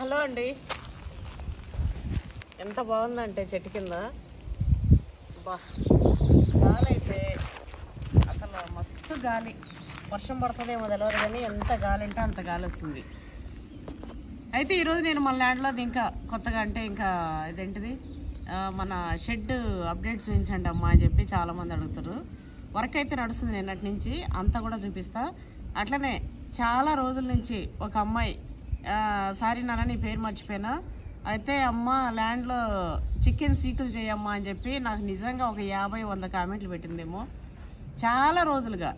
Hello అండి, ఎంత బాగుందంటే చెట్టు కింద బా గాలి అయితే అసలు మస్తు గాలి. వర్షం పడుతుందేమో తెలియదు కానీ ఎంత గాలి అంటే అంత గాలి వస్తుంది. అయితే ఈరోజు నేను మన ల్యాండ్లో ఇంకా కొత్తగా అంటే ఇంకా ఇదేంటిది మన షెడ్ అప్డేట్ చూపించండి అమ్మా అని చెప్పి చాలామంది అడుగుతారు. వర్క్ అయితే నడుస్తుంది నిన్నటి నుంచి, అంతా కూడా చూపిస్తా. అట్లనే చాలా రోజుల నుంచి ఒక అమ్మాయి సారీ నాన్న నీ పేరు మర్చిపోయినా, అయితే అమ్మ ల్యాండ్లో చికెన్ సీకులు చేయమ్మా అని చెప్పి నాకు నిజంగా ఒక 50-100 కామెంట్లు పెట్టిందేమో. చాలా రోజులుగా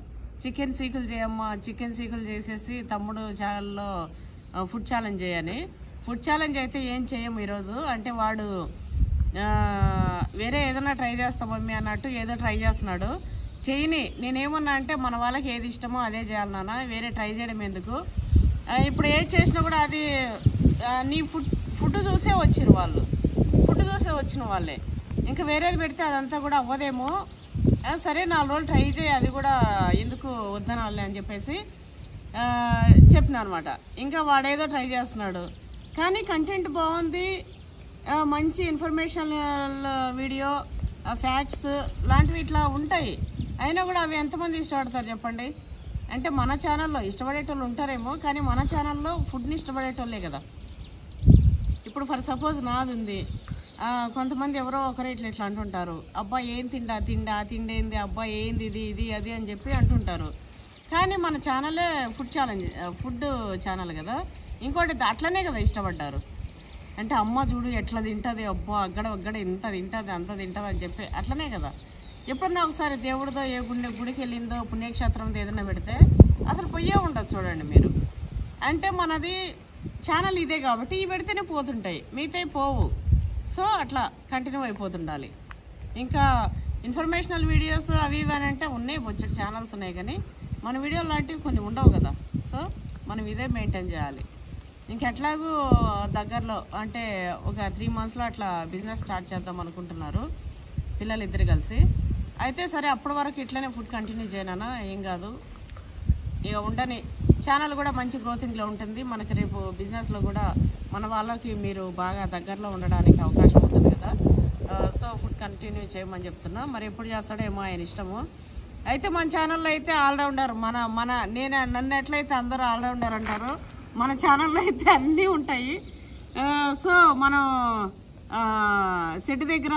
చికెన్ సీకులు చేయమ్మా, చికెన్ సీకులు చేసేసి తమ్ముడు ఛానల్లో ఫుడ్ ఛాలెంజ్ చేయని. ఫుడ్ ఛాలెంజ్ అయితే ఏం చేయము ఈరోజు. అంటే వాడు వేరే ఏదైనా ట్రై చేస్తాం మమ్మీ అన్నట్టు ఏదో ట్రై చేస్తున్నాడు. చేయని నేనేమన్నా అంటే మన వాళ్ళకి ఏది ఇష్టమో అదే చేయాలి నాన్న, వేరే ట్రై చేయడం ఎందుకు. ఇప్పుడు ఏది చేసినా కూడా అది నీ ఫుడ్ చూసే వచ్చిరు వాళ్ళు, ఫుడ్ చూసే వచ్చిన వాళ్ళే. ఇంకా వేరేది పెడితే అదంతా కూడా అవ్వదేమో, సరే 4 రోజులు ట్రై చేయి, అది కూడా ఎందుకు వద్దనాలి అని చెప్పేసి చెప్పిన అనమాట. ఇంకా వాడేదో ట్రై చేస్తున్నాడు కానీ కంటెంట్ బాగుంది, మంచి ఇన్ఫర్మేషన్ వీడియో, ఫ్యాక్ట్స్ లాంటివి ఇట్లా ఉంటాయి. అయినా కూడా అవి ఎంతమంది ఇష్టపడతారు చెప్పండి. అంటే మన ఛానల్లో ఇష్టపడేటోళ్ళు ఉంటారేమో కానీ మన ఛానల్లో ఫుడ్ని ఇష్టపడేటోళ్ళే కదా. ఇప్పుడు ఫర్ సపోజ్ నాది ఉంది, కొంతమంది ఎవరో ఒకరు ఇట్లా అంటుంటారు, అబ్బా ఏం తిండేంది, అబ్బా ఏంది ఇది అది అని చెప్పి అంటుంటారు. కానీ మన ఛానలే ఫుడ్ ఛానల్ కదా. ఇంకోటి అట్లనే కదా ఇష్టపడ్డారు. అంటే అమ్మ చూడు ఎట్లా తింటుంది, అబ్బా అగ్గడ ఇంత తింటుంది అంత తింటుంది అని చెప్పి అట్లనే కదా. ఎప్పుడన్నా ఒకసారి దేవుడితో ఏ గుడికి వెళ్ళిందో పుణ్యక్షేత్రం ఏదైనా పెడితే అసలు పొయ్యే ఉండదు చూడండి మీరు. అంటే మనది ఛానల్ ఇదే కాబట్టి ఇవి పెడితేనే పోతుంటాయి, మిగతాయి పోవు. సో అట్లా కంటిన్యూ అయిపోతుండాలి. ఇంకా ఇన్ఫర్మేషనల్ వీడియోస్ అవి ఇవి అని అంటే ఉన్నాయి, బొచ్చటి ఛానల్స్ ఉన్నాయి, కానీ మన వీడియో లాంటివి కొన్ని ఉండవు కదా. సో మనం ఇదే మెయింటైన్ చేయాలి. ఇంకెట్లాగూ దగ్గరలో అంటే ఒక 3 monthsలో అట్లా బిజినెస్ స్టార్ట్ చేద్దాం అనుకుంటున్నారు పిల్లలు ఇద్దరు కలిసి. అయితే సరే అప్పటి వరకు ఇట్లనే ఫుడ్ కంటిన్యూ చేయనా, ఏం కాదు ఇక ఉండని. ఛానల్ కూడా మంచి గ్రోతింగ్లో ఉంటుంది. మనకి రేపు బిజినెస్లో కూడా మన వాళ్ళకి మీరు బాగా దగ్గరలో ఉండడానికి అవకాశం ఉంటుంది కదా. సో ఫుడ్ కంటిన్యూ చేయమని చెప్తున్నా. మరి ఎప్పుడు చేస్తాడేమో ఆయన ఇష్టము. అయితే మన ఛానల్లో అయితే ఆల్రౌండర్ నన్ను ఎట్లయితే అందరూ ఆల్రౌండర్ అంటారో మన ఛానల్లో అయితే అన్నీ ఉంటాయి. సో మనం సెట్ దగ్గర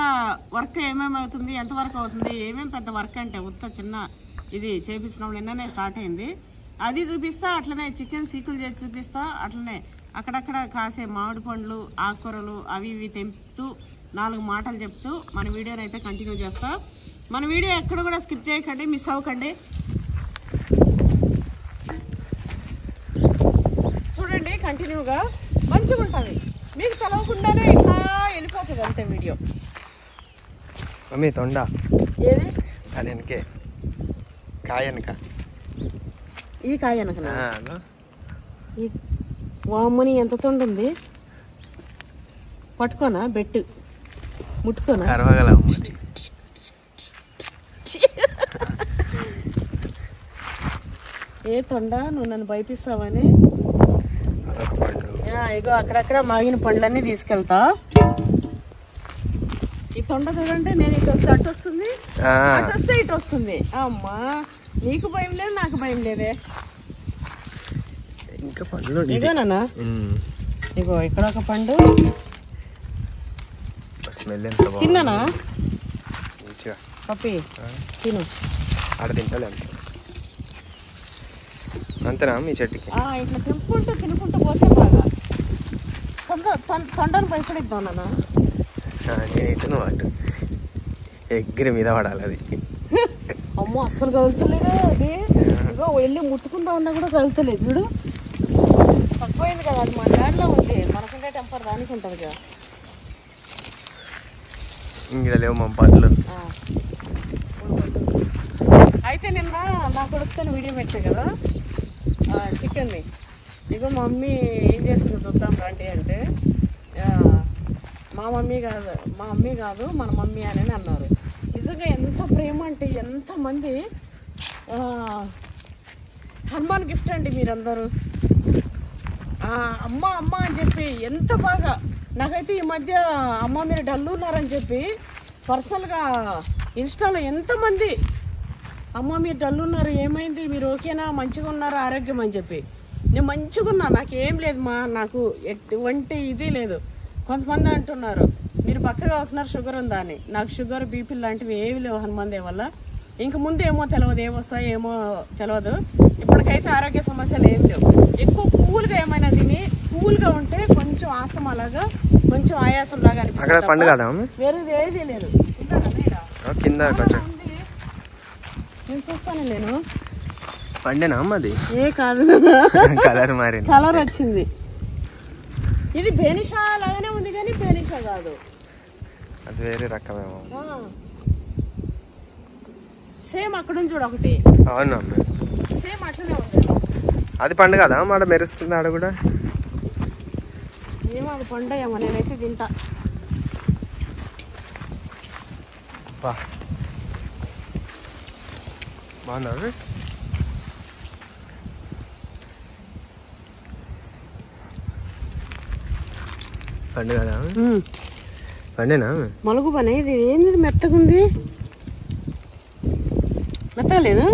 వర్క్ ఏమేమి అవుతుంది, ఎంతవరకు అవుతుంది, ఏమేమి పెద్ద వర్క్ అంటే ఉత్త చిన్న ఇది చేపిస్తున్నాం, నిన్ననే స్టార్ట్ అయింది, అది చూపిస్తా. అట్లనే చికెన్ సీకులు చేసి చూపిస్తా. అట్లనే అక్కడక్కడ కాసే మామిడి పండ్లు, ఆకుకూరలు అవి ఇవి తెంపుతూ 4 మాటలు చెప్తూ మన వీడియోని అయితే కంటిన్యూ చేస్తా. మన వీడియో ఎక్కడ కూడా స్కిప్ చేయకండి, మిస్ అవ్వకండి. చూడండి కంటిన్యూగా మంచిగా ఉంటుంది, మీకు తెలవకుండానే ఇట్లా వెళ్ళిపోతుంది అంతే వీడియో. మమ్మీ తొండ ఏది అదెనకే కాయనక ఈ కాయనక వామ్మని ఎంత తొండుంది, పట్టుకోనా బెట్టు ముట్టుకోనా అరవగల ఏ తొండ నువ్వు నన్ను భయపిస్తావని. ఇగో అక్కడక్కడ మాగిన పండ్లన్నీ తీసుకెళ్తా. ఈ తొండ చూడండి, నేను ఇటు వస్తే అటు వస్తుంది, అటు వస్తే ఇటు వస్తుంది. అమ్మా నీకు భయం లేదు నాకు భయం లేదే. ఇంకా పండ్లు ఇదేనా? ఇగో ఇక్కడ ఒక పండు తిన్నానా పప్పి, తిను. ఆడ తింటలే అంతేనా మీ చెట్టుకి? ఇట్లా తింపుకుంటూ తినుకుంటూ పోతే బాగా తొండను భయపడిద్దాం నాన్న. నేను నువ్వు అటు ఎగ్గిరి మీద పడాలి అది. అమ్మో అస్సలు కదులుతలేదు అది. ఇగో వెళ్ళి ముట్టుకుంటా ఉన్నా కూడా కదులుతలేదు చూడు. తక్కువైంది కదా, అది మన ల్యాండ్లో ఉంది, మనకుండే టెంపర్ దానికి ఉంటుంది కదా. ఇంకా లేవు మా పండ్లు. అయితే నిన్న నా కొడుకుతో వీడియో పెట్టా కదా చికెన్ని. ఇగో మా మమ్మీ ఏం చేస్తుంది చూద్దాం రండి అంటే, మా మమ్మీ కాదు మన మమ్మీ అని అన్నారు. నిజంగా ఎంత ప్రేమ అంటే ఎంతమంది. హనుమాన్ గిఫ్ట్ అండి మీరందరూ. అమ్మ అమ్మ అని చెప్పి ఎంత బాగా నాకైతే ఈ మధ్య అమ్మ మీరు డల్ ఉన్నారని చెప్పి పర్సనల్గా ఇన్స్టాలో ఎంతమంది అమ్మ మీరు డల్ ఉన్నారు, ఏమైంది, మీరు ఓకేనా, మంచిగా ఉన్నారు, ఆరోగ్యం అని చెప్పి. నేను మంచిగా ఉన్నా, నాకేం లేదు మా, నాకు ఎటువంటి ఇది లేదు. కొంతమంది అంటున్నారు మీరు పక్కగా వస్తున్నారు షుగర్ ఉందా అని. నాకు షుగర్ బీపీ లాంటివి ఏవి లేవు హనుమందే వల్ల. ఇంక ముందు ఏమో తెలియదు, ఏమొస్తాయో ఏమో తెలియదు. ఇప్పటికైతే ఆరోగ్య సమస్యలు ఏం లేవు. ఎక్కువ కూల్గా ఏమైనా తిని కూల్గా ఉంటే కొంచెం ఆస్తమాలాగా కొంచెం ఆయాసం లాగా అనిపిస్తుంది, వేరేది ఏది లేదు. నేను చూస్తాను, నేను పండేనా అమ్మది ఏ కాదు కలర్ మారింది, కలర్ వచ్చింది. ఇది బేనిషా లాగానే ఉంది కానీ బేనిషా కాదు, అది వేరే రకమేమో. సేమ్ అక్కడ నుంచి చూడ ఒకటి. అవును సేమ్ అట్లనే ఉంది. అది పండు కదా మాట మెరుస్తుంది ఆడ కూడా. ఏమో అది పండు ఏమో, నేనైతే తింటా. బాగున్నా పండు కదా, పండేనా మలుగు పని. ఇది ఏంది మెత్తగా ఉంది, మెత్తగా లేదు,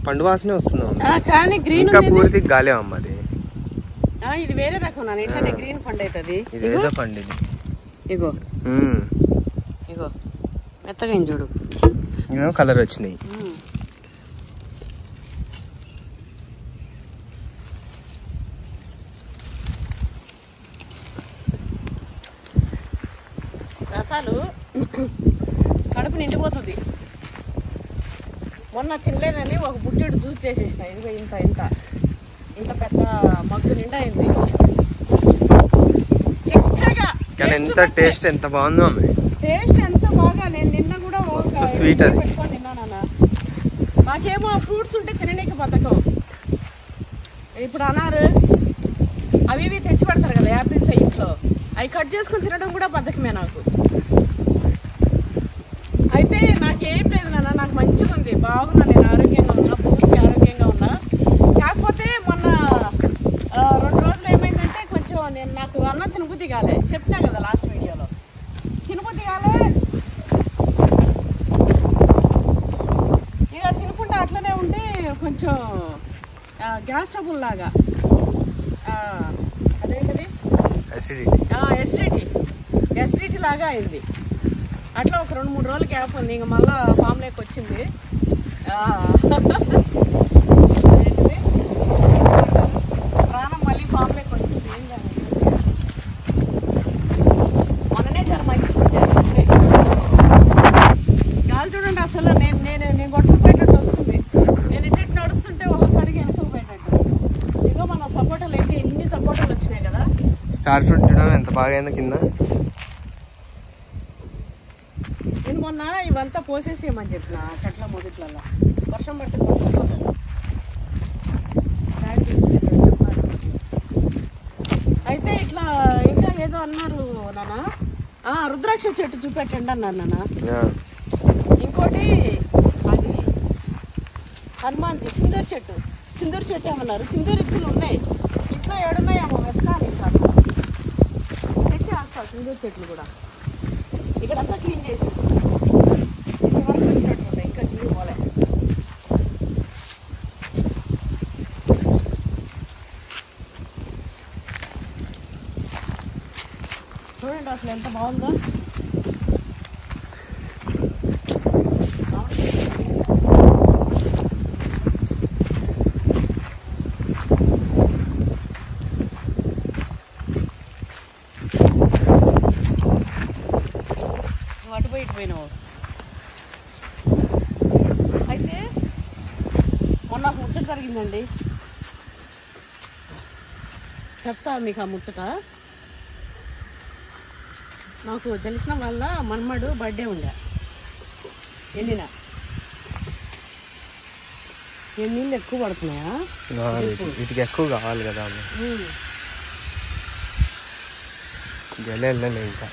పండు వాసనే వస్తుంది కానీ గ్రీన్ పూర్తి గాలే అమ్మది. ఇది వేరే రకం నాన్న, ఇట్లానే గ్రీన్ పండు అవుతుంది. ఇదేదో పండు ఇది, ఇగో ఇగో మెత్తగా అయింది చూడు, ఇవేమో కలర్ వచ్చినాయి. రసాలు కడుపు నిండిపోతుంది. మొన్న తినలేదని ఒక బుట్టెడు జ్యూస్ చేసేసిన. ఇదిగో ఇంత ఇంత ఇంత పెద్ద మగ్గు నిండా అయింది, చిక్కగా. ఎంత టేస్ట్, ఎంత బాగుందో అమ్మాయి, టేస్ట్ ఎంత బాగా. నేను నిన్న కూడా స్వీట్ అది పెట్టుకొని తిన్నానన్నా. నాకేమో ఫ్రూట్స్ ఉంటే తిననీకి బతకం. ఇప్పుడు అన్నారు అవి ఇవి తెచ్చి పెడతారు కదా యాపిల్స్ ఇంట్లో, అవి కట్ చేసుకొని తినడం కూడా బతకమే నాకు. అయితే నాకేం లేదు నాన్న, నాకు మంచిగా ఉంది, బాగున్నా, నేను ఆరోగ్యంగా ఉన్నా, పూర్తి ఆరోగ్యంగా ఉన్నా. కాకపోతే మొన్న 2 రోజులు ఏమైందంటే కొంచెం నాకు అన్నం తినబుద్ధి కాలే, చెప్పినా కదా లాస్ట్ వీడియోలో, తినబుద్ధి కాలే. ఇక తినకుండా అట్లనే ఉండి కొంచెం గ్యాస్ ట్రబుల్ లాగా, అదేంటది ఎసిడిటీ లాగా అయింది. అట్లా ఒక 2-3 రోజులు గ్యాప్ ఉంది. ఇంక మళ్ళీ ఫామ్లోకి వచ్చింది. అదేంటిది ప్రాణం మళ్ళీ ఫామ్లోకి వచ్చింది. ఏం కాదు, మొన్ననే జర మంచిగా గాలి చూడండి అసలు. నేను కొట్టుకుపోయేటట్టు వస్తుంది. నేను ఇటు నడుస్తుంటే ఒక్కొక్కడికి వెనకకు పోయేటట్టు. ఇదిగో మన సపోటాలు అయితే ఎన్ని సపోటాలు వచ్చినాయి కదా. స్టార్ ఫ్రూట్ చూడడం ఎంత బాగా అయిందో కింద. నేను మొన్న ఇవంతా పోసేసేయమని చెప్పిన చెట్ల మొదట్లలో, వర్షం పట్టి అయితే ఇట్లా. ఇంకా ఏదో అన్నారు నాన్న, రుద్రాక్ష చెట్టు చూపెట్టండి అన్నారు నాన్న. ఇంకోటి అది హనుమాన్ది సింధూర్ చెట్టు ఏమన్నారు. సింధూర్ ఇత్తులు ఉన్నాయి ఇంట్లో, ఏడున్నాయేమో వెతకాలి. ఇంకా తెచ్చి వేస్తారు సింధూర్ చెట్లు కూడా. ఇక్కడంతా క్లీన్ చేసి వచ్చినట్టు ఇంకా క్లీన్ పోలే. చూడండి అసలు ఎంత బాగుందో. అటు పోయినావు. అయితే మొన్న నాకు ముచ్చట జరిగిందండి, చెప్తా మీకు ఆ ముచ్చట. నాకు తెలిసిన వాళ్ళ మన్మడు బర్త్డే ఉండే, వెళ్ళిన. నీళ్ళు ఎక్కువ పడుతున్నాయా? వీటికి ఎక్కువ కావాలి కదా, వెళ్ళలే ఇంకా.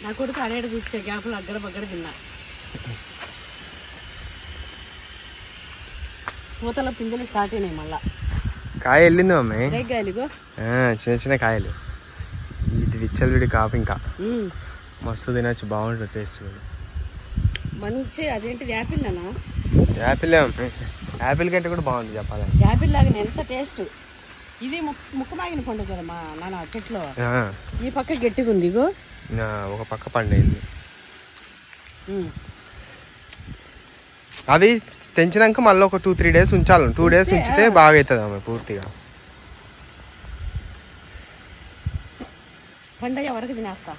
నా కొడుకు అరేడు కూర్చో గ్యాప్లో అగ్గడ తిన్నా. పూతల పిందెలు స్టార్ట్ అయినాయి మళ్ళా. కాయ వెళ్ళింది మమ్మీ. రేగ్గాయలుగో చిన్న చిన్న కాయలు. ఇది విచ్చలవిడి కాపు ఇంకా మస్తు తినచ్చు, బాగుంటుంది టేస్ట్. మంచి అదేంటిది యాపిల్ అన్నా? యాపిల్ యాపిల్ కంటే కూడా బాగుంది చెప్పాలి. యాపిల్ లాగానే ఎంత టేస్ట్. ఇది ముక్కమాగిన పండు కదా మా నాన్న చెట్లో. ఈ పక్క గట్టిగా ఉంది ఇగో, ఒక పక్క పండైంది. అవి తెంచినాక మళ్ళీ ఒక 2-3 days ఉంచాలి. 2 days ఉంచితే బాగా అవుతుంది అమ్మ పూర్తిగా. పండగ వరకు తినేస్తా.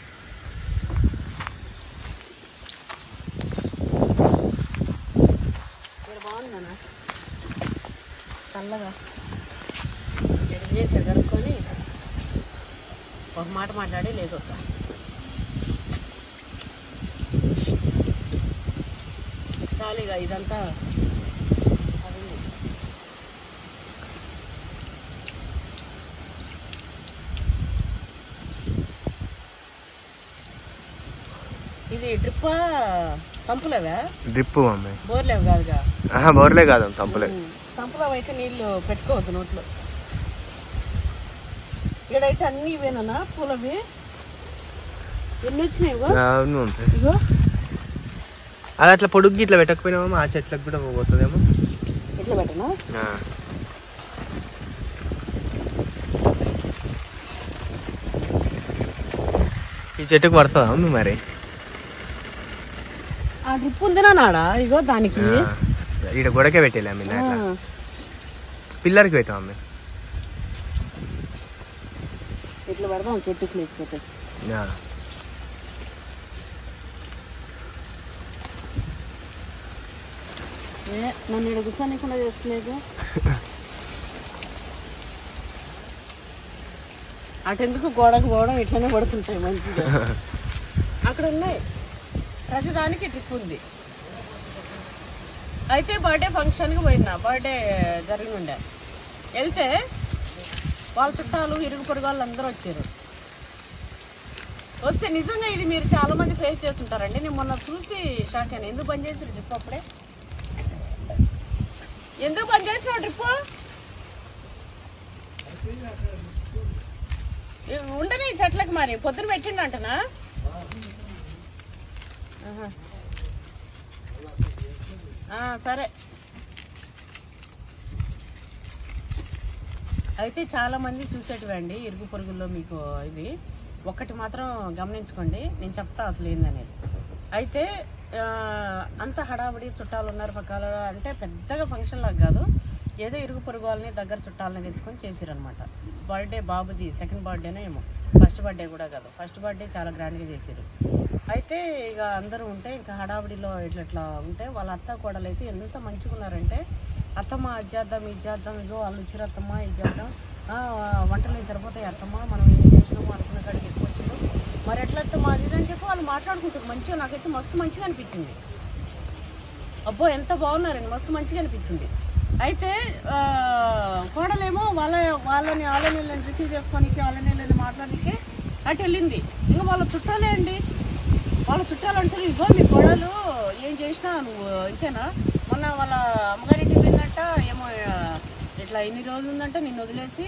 బాగుందన్నా చల్లగా చేసి కడుక్కొని ఒక మాట మాట్లాడి లేచి వస్తా. చాలుగా ఇదంతా అది. ఇది డ్రిప్పా సంపులేవా? Drip mummy. బోర్లేవు కాదుగా. బోర్లే కాదు సంపులే. సంపులేవు అయితే నీళ్ళు పెట్టుకోవద్దు నోట్లో. ఇక్కడైతే అన్ని ఇవేనా పూలవి? ఎన్ని వచ్చినాయి ఇగో. అది అట్లా పొడుగ్గి ఇట్లా పెట్టకపోయినామో ఆ చెట్లకు కూడా పోతుందేమో. ఇట్లా పెట్టనా? ఈ చెట్టుకు పడుతుందా మరి? ఆ డ్రిప్ ఉందినా నాడా ఇగో దానికి. ఇక్కడ గొడకే పెట్టేలే అమ్మ, పిల్లర్కి పెట్టాం అమ్మ. ఇట్లా పెడదాం చెట్టుకి లేకపోతే. నన్ను ఇక్కడ కూర్చోనికుండా చేస్తున్నాయి. అటెందుకు గోడకు పోవడం ఇట్లనే పడుతుంటాయి మంచిగా. అక్కడ ఉన్నాయి ప్రతిదానికి ట్రిప్ ఉంది. అయితే బర్త్డే ఫంక్షన్కి పోయినా, బర్త్డే జరిగి ఉండే వెళ్తే వాళ్ళ చుట్టాలు ఇరుగు పొరుగు వాళ్ళు అందరూ వచ్చారు. వస్తే నిజంగా ఇది మీరు చాలా మంది ఫేస్ చేస్తుంటారండి. నేను మొన్న చూసి షాక్ అయినా. ఎందుకు బంద్ చేసి ట్రిప్ అప్పుడే? ఎందుకు బంద్ చేసినావు ట్రిప్? ఉండని చెట్లకు మరి పొద్దున పెట్టిండు అంటనా? సరే. అయితే చాలామంది చూసేటివండి ఇరుగు పొరుగుల్లో. మీకు ఇది ఒక్కటి మాత్రం గమనించుకోండి, నేను చెప్తా అసలు ఏందనేది. అయితే అంత హడావుడి చుట్టాలు ఉన్నారు పక్కన అంటే పెద్దగా ఫంక్షన్ లాగా కాదు, ఏదో ఇరుగు పొరుగు వాళ్ళని దగ్గర చుట్టాలని తెచ్చుకొని చేసిరనమాట. బర్త్డే బాబుది సెకండ్ బర్త్డేనో ఏమో, ఫస్ట్ బర్త్డే కూడా కాదు. ఫస్ట్ బర్త్డే చాలా గ్రాండ్గా చేసారు. అయితే ఇక అందరూ ఉంటే ఇంకా హడావుడిలో ఇట్లా ఉంటే వాళ్ళ అత్త కోడలు అయితే ఎంత మంచిగా ఉన్నారంటే, అత్తమ్మ అది చేద్దాం ఇది చేద్దాం, ఇదో వాళ్ళు వచ్చిరు అత్తమ్మ ఇది చేద్దాం, వంటలు సరిపోతాయి అత్తమ్మ, మనం ఏం చేసినాము అనుకున్న కాడికి ఎక్కువ వచ్చింది, మరి ఎట్లా అత్తమ్మ అది అని చెప్పి వాళ్ళు మాట్లాడుకుంటారు మంచిగా. నాకైతే మస్తు మంచిగా అనిపించింది. అబ్బో ఎంత బాగున్నారండి, మస్తు మంచిగా అనిపించింది. అయితే కోడలేమో వాళ్ళని ఆలనీళ్ళని రిసీవ్ చేసుకోనికి ఆలనీళ్ళని మాట్లాడడానికి అటు వెళ్ళింది. ఇంకా వాళ్ళ చుట్టాలే అండి, వాళ్ళ చుట్టాలు అంటారు ఇగో మీ కోడలు ఏం చేసినా నువ్వు ఇంతేనా, మొన్న వాళ్ళ అమ్మగారింటికి వెళ్ళినట్ట ఏమో ఇట్లా ఎన్ని రోజులు ఉందంట నిన్ను వదిలేసి,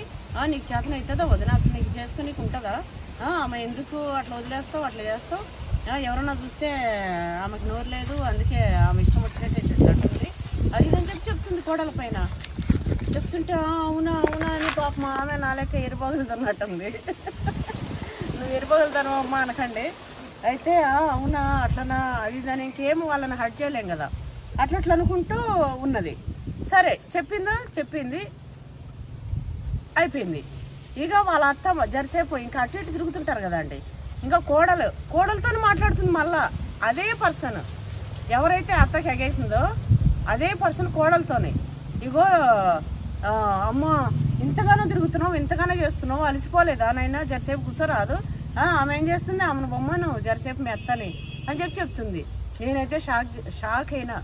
నీకు చేతన అవుతుందా వదిన అసలు నీకు చేసుకుని నీకు ఉంటుందా, ఆమె ఎందుకు అట్లా వదిలేస్తావు అట్లా చేస్తావు, ఎవరన్నా చూస్తే ఆమెకు నోరు లేదు అందుకే ఆమె ఇష్టం వచ్చినట్టు అంటుంది అది ఇదని చెప్పి చెప్తుంది కోడల పైన. చెప్తుంటే అవునా అవునా అని పాపం ఆమె నా లెక్క ఎరుపగలుతున్నట్టుంది. నువ్వు ఎరుపగలుగుతాను అమ్మ అనకండి. అయితే అవునా అట్లనా అది దాని ఇంకేమో వాళ్ళని హర్ట్ చేయలేం కదా, అట్లా అనుకుంటూ ఉన్నది. సరే చెప్పింది అయిపోయింది. ఇక వాళ్ళ అత్త జరసేపు ఇంకా అటు ఇటు తిరుగుతుంటారు కదండి, ఇంకా కోడలతో మాట్లాడుతుంది మళ్ళా. అదే పర్సన్ ఎవరైతే అత్తకి ఎగేసిందో అదే పర్సన్ కోడలతోనే, ఇగో అమ్మ ఇంతగానో తిరుగుతున్నావు ఇంతగానో చేస్తున్నావు అలసిపోలేదా నైనా జరసేపు కూర్చోరాదు, ఆమె ఏం చేస్తుంది ఆమెను బొమ్మను జరసేపు మెత్తని అని చెప్తుంది. నేనైతే షాక్ అయినా.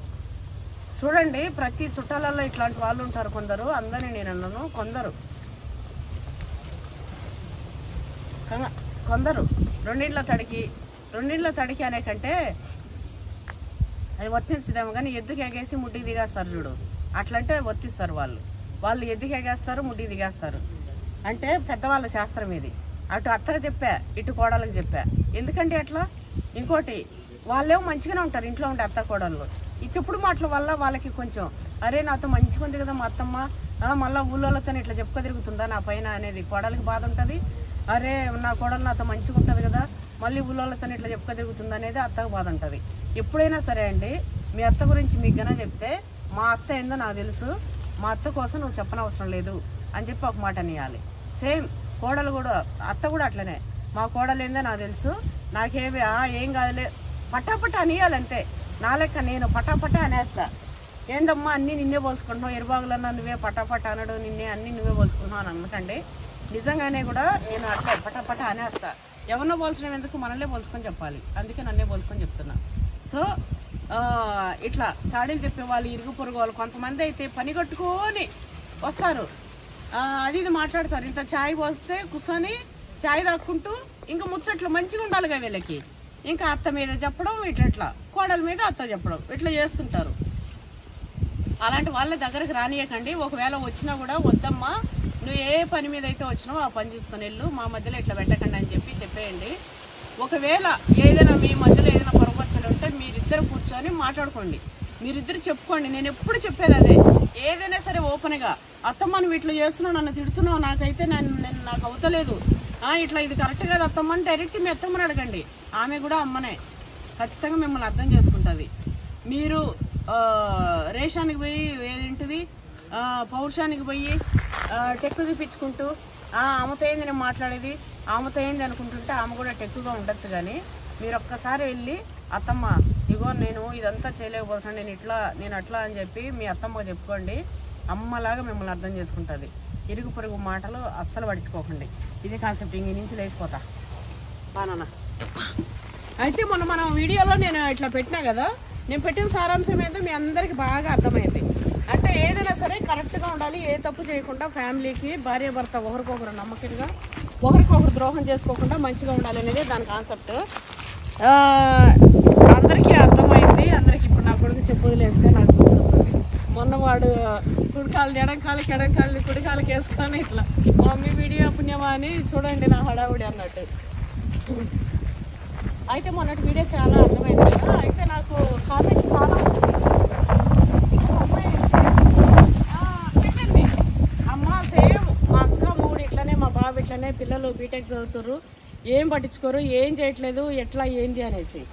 చూడండి ప్రతి చుట్టాలలో ఇట్లాంటి వాళ్ళు ఉంటారు కొందరు, అందరినీ నేను అన్నాను కొందరు రెండింట్ల తడికి రెండింటిలో తడికి అనే కంటే అది వర్తించదేమో కానీ ఎద్దుకు ఎగేసి ముడ్డికి దిగేస్తారు చూడు, అట్లంటే వర్తిస్తారు వాళ్ళు ఎద్దుకు ఎగేస్తారు, ముడ్డికి దిగేస్తారు. అంటే పెద్దవాళ్ళ శాస్త్రం ఇది. అటు అత్తగా చెప్పా, ఇటు కోడలకు చెప్పా. ఎందుకంటే అట్లా ఇంకోటి వాళ్ళేమో మంచిగానే ఉంటారు ఇంట్లో ఉండే అత్త కోడళ్ళు. ఈ చెప్పుడు మాటల వల్ల వాళ్ళకి కొంచెం అరే నాతో మంచిగా ఉంది కదా మా అత్తమ్మ, మళ్ళీ ఊళ్ళోతో ఇట్లా చెప్పుకో తిరుగుతుందా నా పైన అనేది కోడలికి బాధ ఉంటుంది. అరే నా కోడలు నాతో మంచిగా ఉంటుంది కదా, మళ్ళీ ఊళ్ళోతో ఇట్లా చెప్పుకో తిరుగుతుంది అనేది అత్తకు బాధ ఉంటుంది. ఎప్పుడైనా సరే అండి, మీ అత్త గురించి మీకు గన చెప్తే మా అత్త ఏందో నాకు తెలుసు, మా అత్త కోసం నువ్వు చెప్పనవసరం లేదు అని చెప్పి ఒక మాట అనేయాలి. సేమ్ కోడలు కూడా, అత్త కూడా అట్లనే, మా కోడలు ఏందో నాకు తెలుసు, నాకేమి ఏం కాదులే పటాపట అనేయాలంతే. నా లెక్క నేను పటాపట అనేస్తా. ఏందమ్మా అన్నీ నిన్నే పోల్చుకుంటున్నావు, ఎరుబాగులన్నా నువ్వే పటాపట అనడు, నిన్నే అన్నీ నువ్వే పోల్చుకుంటున్నావు అని అనకండి. నిజంగానే కూడా నేను అట్లా పటాపట అనేస్తా. ఎవరినో పోల్చడం ఎందుకు, మనల్నే పోల్చుకొని చెప్పాలి. అందుకే నన్నే పోల్చుకొని చెప్తున్నా. సో ఇట్లా చాడీలు చెప్పేవాళ్ళు, ఇరుగు పొరుగు వాళ్ళు కొంతమంది అయితే పని కట్టుకొని వస్తారు, అది ఇది మాట్లాడతారు. ఇంత ఛాయ్ పోస్తే కూర్చొని ఛాయ్ తాక్కుంటూ ఇంకా ముచ్చట్లు మంచిగా ఉండాలిగా వీళ్ళకి. ఇంకా అత్త మీద చెప్పడం ఇట్లా, కోడల మీద అత్త చెప్పడం ఇట్లా చేస్తుంటారు. అలాంటి వాళ్ళ దగ్గరకు రానియకండి. ఒకవేళ వచ్చినా కూడా వద్దమ్మా, నువ్వు ఏ పని మీద అయితే వచ్చినావో ఆ పని చూసుకొని వెళ్ళు, మా మధ్యలో ఇట్లా పెట్టకండి అని చెప్పేయండి. ఒకవేళ ఏదైనా మీ మధ్యలో ఏదైనా పొరపచ్చలు ఉంటే మీరిద్దరు కూర్చొని మాట్లాడుకోండి, మీరిద్దరు చెప్పుకోండి. నేను ఎప్పుడు చెప్పేది అదే, ఏదైనా సరే ఓపెన్గా అత్తమ్మ నువ్వు ఇట్లా చేస్తున్నావు, నన్ను తిడుతున్నావు, నాకైతే నాకు అవుతలేదు, ఇట్లా ఇది కరెక్ట్ కాదు అత్తమ్మ అని డైరెక్ట్ మీ అత్తమ్మని అడగండి. ఆమె కూడా అమ్మనే, ఖచ్చితంగా మిమ్మల్ని అర్థం చేసుకుంటుంది. మీరు రేషానికి పోయి ఏంటిది పౌరుషానికి పోయి టెక్కు చూపించుకుంటూ ఆమెతో ఏంది నేను మాట్లాడేది, ఆమెతో ఏంది అనుకుంటుంటే ఆమె కూడా టెక్కుగా ఉండొచ్చు. కానీ మీరు ఒక్కసారి వెళ్ళి అత్తమ్మ ఇగో నేను ఇదంతా చేయలేకపోతున్నాను, నేను అట్లా అని చెప్పి మీ అత్తమ్మ చెప్పుకోండి. అమ్మలాగా మిమ్మల్ని అర్థం చేసుకుంటుంది. ఇరుగు పొరుగు మాటలు అస్సలు పట్టించుకోకండి. ఇదే కాన్సెప్ట్. ఇంక నుంచి లేచిపోతా బానా. అయితే మనం వీడియోలో నేను ఇట్లా పెట్టినా కదా, నేను పెట్టిన సారాంశం ఏంటో మీ అందరికి బాగా అర్థమైంది. అంటే ఏదైనా సరే కరెక్ట్గా ఉండాలి, ఏ తప్పు చేయకుండా ఫ్యామిలీకి భార్య భర్త ఒకరికొకరు నమ్మకంగా, ఒకరికొకరు ద్రోహం చేసుకోకుండా మంచిగా ఉండాలి అనేది దాని కాన్సెప్ట్. అందరికీ అర్థమైంది. అందరికి ఇప్పుడు నా కొడుకు చెప్పులేస్తే నాకు గుర్తొస్తుంది. మొన్న వాడు కుడికాలు ఎడంకాలు కుడికాలకి వేసుకొని ఇట్లా మమ్మీ వీడియో పుణ్యమా అని చూడండి నా హడావుడి అన్నట్టు. అయితే మొన్నటి వీడియో చాలా అర్థమైంది కదా. అయితే నాకు కామెంట్ చాలా పెట్టండి, అమ్మ సేమ్ మా అక్క మూడు ఇట్లనే, మా బాబు ఇట్లనే, పిల్లలు బీటెక్ చదువుతారు, ఏం పట్టించుకోరు, ఏం చేయట్లేదు, ఎట్లా ఏంది అనేసి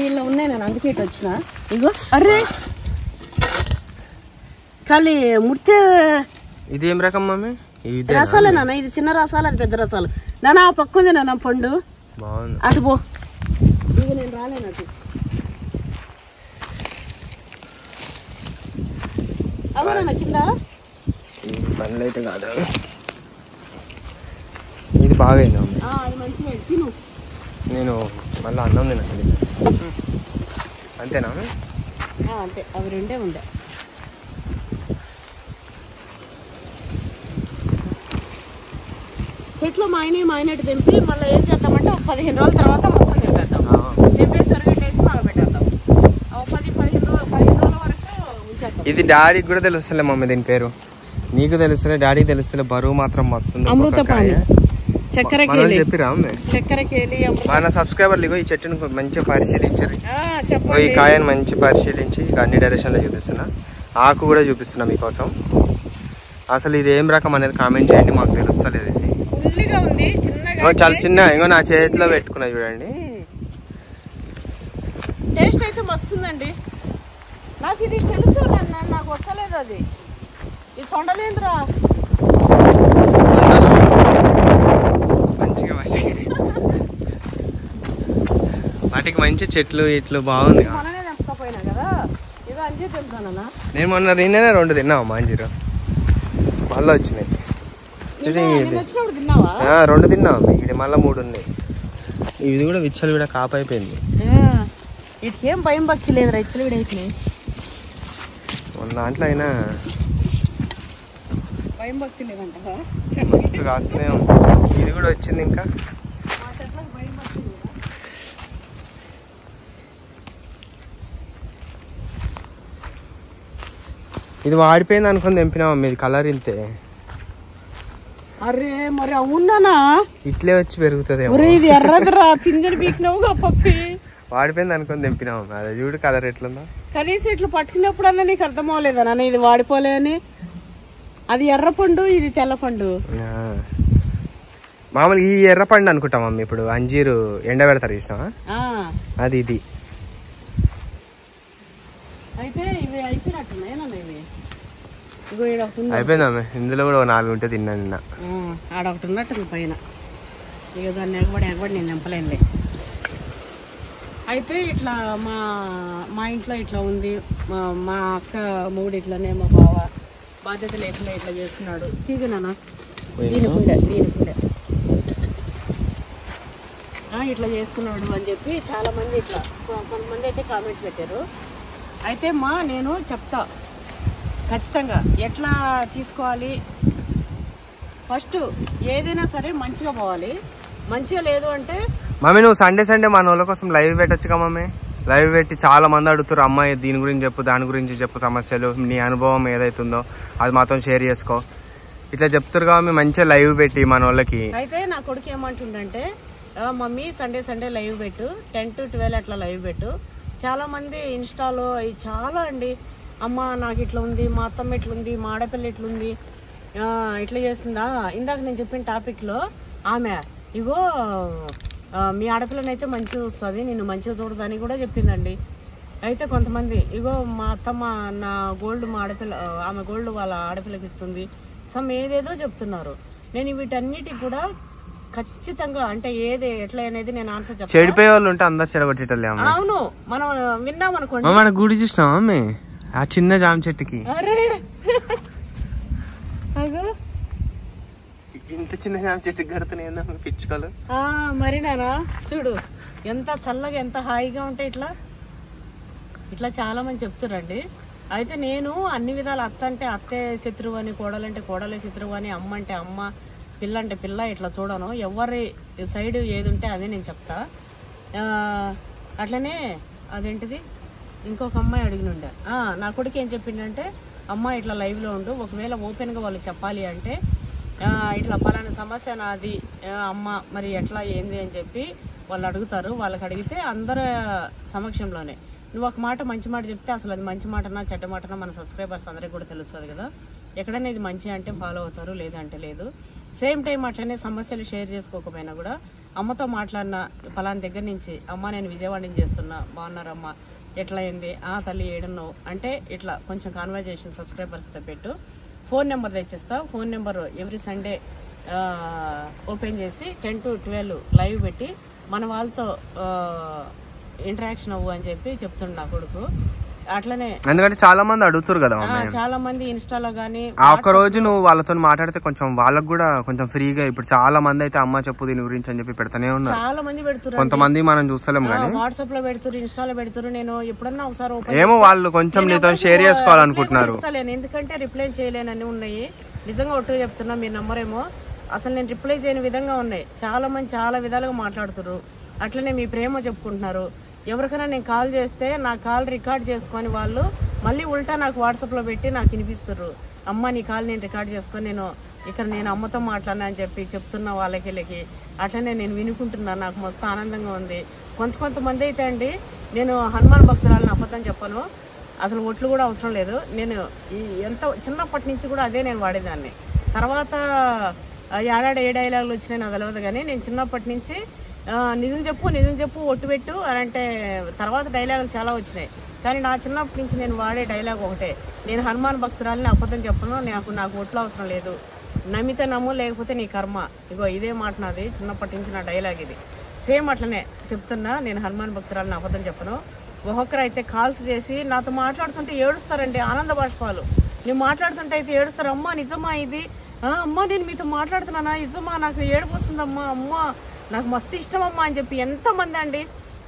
ఇలా ఉన్నాయి. నేను అందుకే ఇటు వచ్చిన. ఇగో అర్రే ఖాళీ ముడితే ఇదేం రకం మమ్మీ? రసాలే నాన్న, ఇది చిన్న రసాలు, అది పెద్ద రసాలు. నాన్న ఆ పక్క ఉంది నాన్న పండు, అటు పో. ఇక నేను రాలేనట్టు అవునా కింద పనులు అయితే కాదు. ఇది బాగైంది అది మంచిగా తిను. నేను మళ్ళీ అన్నం తినట్లేదు. అంతేనా? అంతే, అవి రెండే ఉండే. చెట్లు మాయనట్టు తెంపి మళ్ళీ ఏం చేద్దామంటే ఒక 15 రోజుల తర్వాత మొత్తం తెంపేద్దాం. తెంపేసి పెట్టేసి బాగా పెట్టేద్దాం. 15 రోజుల వరకు ఉంచేద్దాం. ఇది డాడీకి కూడా తెలుస్తలే మమ్మీ, దీని పేరు నీకు తెలుస్తలే, డాడీకి తెలుస్తలే. బరువు మాత్రం వస్తుంది. అమృతపాణి, చక్కెరకేళి. మన సబ్స్క్రైబర్లు ఈ చెట్టును మంచిగా పరిశీలించారు. ఈ కాయను మంచి పరిశీలించి అన్ని డైరెక్షన్లో చూపిస్తున్నా, ఆకు కూడా చూపిస్తున్నా మీకోసం. అసలు ఇది ఏం రకం అనేది కామెంట్ చేయండి, మాకు తెలుస్తలేదు. ఇది చాలా చిన్న, ఇంకో నా చేతిలో పెట్టుకున్నా చూడండి. టేస్ట్ అయితే మస్తుందండి. నాకు ఇది తెలుసు, నాకు వచ్చలేదు అది. ఇది తొండలేదురా, మంచిగా వాటికి మంచి చెట్లు ఇట్లు బాగుంది. నేను మొన్న నిన్ననే 2 తిన్నావా మాంజీరు, మళ్ళీ వచ్చినాయి. 2 తిన్నావా? ఇక్కడ మళ్ళీ 3 ఉన్నాయి. ఇది కూడా విచ్చలు కూడా కాపు అయిపోయింది. ఇటుకేం భయం భక్తి లేదు, రైతులు కూడా అయిపోయినాయి. మన దాంట్లో అయినా భయం భక్తి లేదంట, కాస్తూనే ఉంది. ఇది కూడా వచ్చింది. ఇంకా ఇది వాడిపోయింది అనుకుని తెంపినావా మీది కలర్ ఇంతే. అరే మరి అవునానా ఇట్లే వచ్చి పెరుగుతుంది. ఇది ఎర్రదిరా పింజలు పీకినావుగా పప్పి. వాడిపోయింది అనుకుని తెంపినావా. అదే చూడు కలర్ ఎట్లుందో. కనీసం ఇట్లా పట్టుకున్నప్పుడన్నా నీకు అర్థం అవ్వలేదా నాన్న ఇది వాడిపోలే అని. అది ఎర్రపండు ఇది తెల్లపండు. మామూలు ఈ ఎర్రపండు అనుకుంటా మమ్మీ. ఇప్పుడు అంజీరు ఎండ పెడతారు చూసినావా అది ఇది. అయితే ఇవి అయిపోయినట్టున్నాయి ఇవి. అయిపోయిందమ్మ. ఇందులో కూడా 4 ఉంటే తిన్నా నిన్న. ఆడొకటి ఉన్నట్టు పైన. ఇక దాన్ని ఎగబడి నేను నింపలేనులే. అయితే ఇట్లా మా ఇంట్లో ఇట్లా ఉంది. మా అక్క మొగుడు ఇట్లానే, మా బావ బాధ్యత లేకుండా ఇట్లా చేస్తున్నాడు. తీగనా దీనికుండే ఇట్లా చేస్తున్నాడు అని చెప్పి చాలా మంది ఇట్లా కొంతమంది అయితే కామెంట్స్ పెట్టారు. అయితే నేను చెప్తా ఖచ్చితంగా ఎట్లా తీసుకోవాలి. ఫస్ట్ ఏదైనా సరే మంచిగా పోవాలి. మంచిగా లేదు అంటే మమ్మీ నువ్వు సండే మన వాళ్ళ కోసం లైవ్ పెట్టచ్చుగా మమ్మీ. లైవ్ పెట్టి చాలా మంది అడుగుతారు, అమ్మాయి దీని గురించి చెప్పు, దాని గురించి చెప్పు, సమస్యలు, నీ అనుభవం ఏదైతుందో అది మాతో షేర్ చేసుకో ఇట్లా చెప్తారు కాబట్టి మంచిగా లైవ్ పెట్టి మన వాళ్ళకి. అయితే నా కొడుకు ఏమంటుండంటే, మమ్మీ సండే లైవ్ పెట్టు, 10 to 12 అట్లా లైవ్ పెట్టు. చాలా మంది ఇన్స్టాలో చాలా అండి, అమ్మ నాకు ఇట్లా ఉంది, మా అత్తమ్మ ఇట్లుంది, మా ఆడపిల్ల ఇట్లుంది, ఇట్లా చేస్తుందా. ఇందాక నేను చెప్పిన టాపిక్లో ఆమె ఇగో మీ ఆడపిల్లని మంచిగా చూస్తుంది, నిన్ను మంచిగా చూడదని కూడా చెప్పిందండి. అయితే కొంతమంది ఇగో మా అత్తమ్మ నా గోల్డ్ మా ఆడపిల్ల, ఆమె గోల్డ్ వాళ్ళ ఆడపిల్లకి ఇస్తుంది, ఏదేదో చెప్తున్నారు. నేను వీటన్నిటికి కూడా ఖచ్చితంగా అంటే ఏది ఎట్లా అనేది నేను ఆన్సర్ చెప్తాను. చెడిపోయే వాళ్ళు ఉంటే అందరు చెడగొట్టేటోళ్ళే. అవును, మనం విన్నాం అనుకోండి. మన గుడి చూసినావా అమ్మే ఆ చిన్న జామ చెట్టుకి? అరే ఇంత చిన్న జామ చెట్టుకి కడుతున్నాయి పిచ్చుకోలు. మరి నానా చూడు ఎంత చల్లగా ఎంత హాయిగా ఉంటే ఇట్లా చాలా మంది చెప్తురండి. అయితే నేను అన్ని విధాలు అత్త అంటే అత్తే శత్రువు అని, కోడలంటే కోడలే శత్రువు అని, అమ్మ అంటే అమ్మ, పిల్ల అంటే పిల్ల ఇట్లా చూడను. ఎవరి సైడ్ ఏది ఉంటే అదే నేను చెప్తా. అట్లనే అదేంటిది ఇంకొక అమ్మాయి అడిగినుండే, నా కొడుకు ఏం చెప్పిండంటే, అమ్మ ఇట్లా లైవ్లో ఉండు, ఒకవేళ ఓపెన్గా వాళ్ళు చెప్పాలి అంటే ఇట్లా పలానా సమస్య నాది అమ్మ మరి ఎట్లా ఏంది అని చెప్పి వాళ్ళు అడుగుతారు. వాళ్ళకి అడిగితే అందరి సమక్షంలోనే నువ్వు ఒక మాట మంచి మాట చెప్తే అసలు అది మంచి మాటనా చెడ్డ మాటనా మన సబ్స్క్రైబర్స్ అందరికీ కూడా తెలుస్తుంది కదా. ఎక్కడైనా ఇది మంచి అంటే ఫాలో అవుతారు, లేదంటే లేదు. సేమ్ టైం అట్లనే సమస్యలు షేర్ చేసుకోకపోయినా కూడా అమ్మతో మాట్లాడిన పలానా దగ్గర నుంచి, అమ్మ నేను విజయవాడ నుంచి చేస్తున్నా, బాగున్నారమ్మ, ఎట్లా అయింది, తల్లి ఏడున్నావు అంటే ఇట్లా కొంచెం కాన్వర్జేషన్ సబ్స్క్రైబర్స్తో పెట్టు. ఫోన్ నెంబర్ తెచ్చిస్తా. Phone number every Sunday open చేసి 10 to 12 లైవ్ పెట్టి మన వాళ్ళతో ఇంటరాక్షన్ అవ్వు అని చెప్పి చెప్తుండు నా కొడుకు. అట్లనే ఎందుకంటే చాలా మంది అడుగుతారు కదా, చాలా మంది ఇన్స్టాలో గానీ ఒక రోజు నువ్వు వాళ్ళతో మాట్లాడితే కొంచెం వాళ్ళకి కూడా కొంచెం ఫ్రీగా. ఇప్పుడు చాలా మంది అయితే అమ్మ చెప్పు దీని గురించి అని చెప్పి పెడతానే ఉన్నారు. చాలా మంది పెడుతున్నారు, కొంతమంది మనం చూస్తలేం కానీ వాట్సాప్ లో పెడుతురు, ఇన్స్టాలో పెడుతురు. నేను ఎప్పుడన్నా ఒకసారి ఏమో వాళ్ళు కొంచెం నీతో షేర్ చేసుకోవాలనుకుంటున్నారు. ఎందుకంటే రిప్లై చేయలేనని ఉన్నాయి. నిజంగా ఒట్టుగా చెప్తున్నా, మీ నంబర్ ఏమో అసలు నేను రిప్లై చేయని విధంగా ఉన్నాయి. చాలా మంది చాలా విధాలుగా మాట్లాడుతున్నారు. అట్లనే మీ ప్రేమ చెప్పుకుంటున్నారు. ఎవరికైనా నేను కాల్ చేస్తే నా కాల్ రికార్డ్ చేసుకొని వాళ్ళు మళ్ళీ ఉల్టా నాకు వాట్సాప్లో పెట్టి నాకు వినిపిస్తారు, అమ్మ నీ కాల్ నేను రికార్డ్ చేసుకొని నేను అమ్మతో మాట్లాడినా అని చెప్పి చెప్తున్నా వాళ్ళకి. అట్లనే నేను వినుకుంటున్నాను, నాకు మస్తు ఆనందంగా ఉంది. కొంతమంది అయితే అండి, నేను హనుమాన్ భక్తురాలని అబద్ధం చెప్పను, అసలు ఒట్లు కూడా అవసరం లేదు. నేను ఎంత చిన్నప్పటి నుంచి కూడా అదే నేను వాడేదాన్ని. తర్వాత ఏడాది ఏ డైలాగులు వచ్చినాయి నాకు తెలియదు, కానీ నేను చిన్నప్పటి నుంచి నిజం చెప్పు ఒట్టు పెట్టు అని అంటే తర్వాత డైలాగులు చాలా వచ్చినాయి. కానీ నా చిన్నప్పటి నుంచి నేను వాడే డైలాగ్ ఒకటే, నేను హనుమాన్ భక్తురాలని అబద్ధం చెప్పను, నాకు ఒట్లు అవసరం లేదు, నమ్మితే నమ్ము లేకపోతే నీ కర్మ. ఇగో ఇదే మాట నాది, చిన్నప్పటి నుంచి నా డైలాగ్ ఇది. సేమ్ అట్లనే చెప్తున్నా, నేను హనుమాన్ భక్తురాలని అబద్ధం చెప్పను. ఒక్కొక్కరు అయితే కాల్స్ చేసి నాతో మాట్లాడుతుంటే ఏడుస్తారండి, ఆనంద బాష్పాలు. నేను మాట్లాడుతుంటే అయితే ఏడుస్తారు, అమ్మ నిజమా ఇది, అమ్మ నేను మీతో మాట్లాడుతున్నానా, నిజమా నాకు ఏడుపు వస్తుందమ్మా, అమ్మ నాకు మస్తు ఇష్టం అమ్మా అని చెప్పి ఎంతమంది అండి.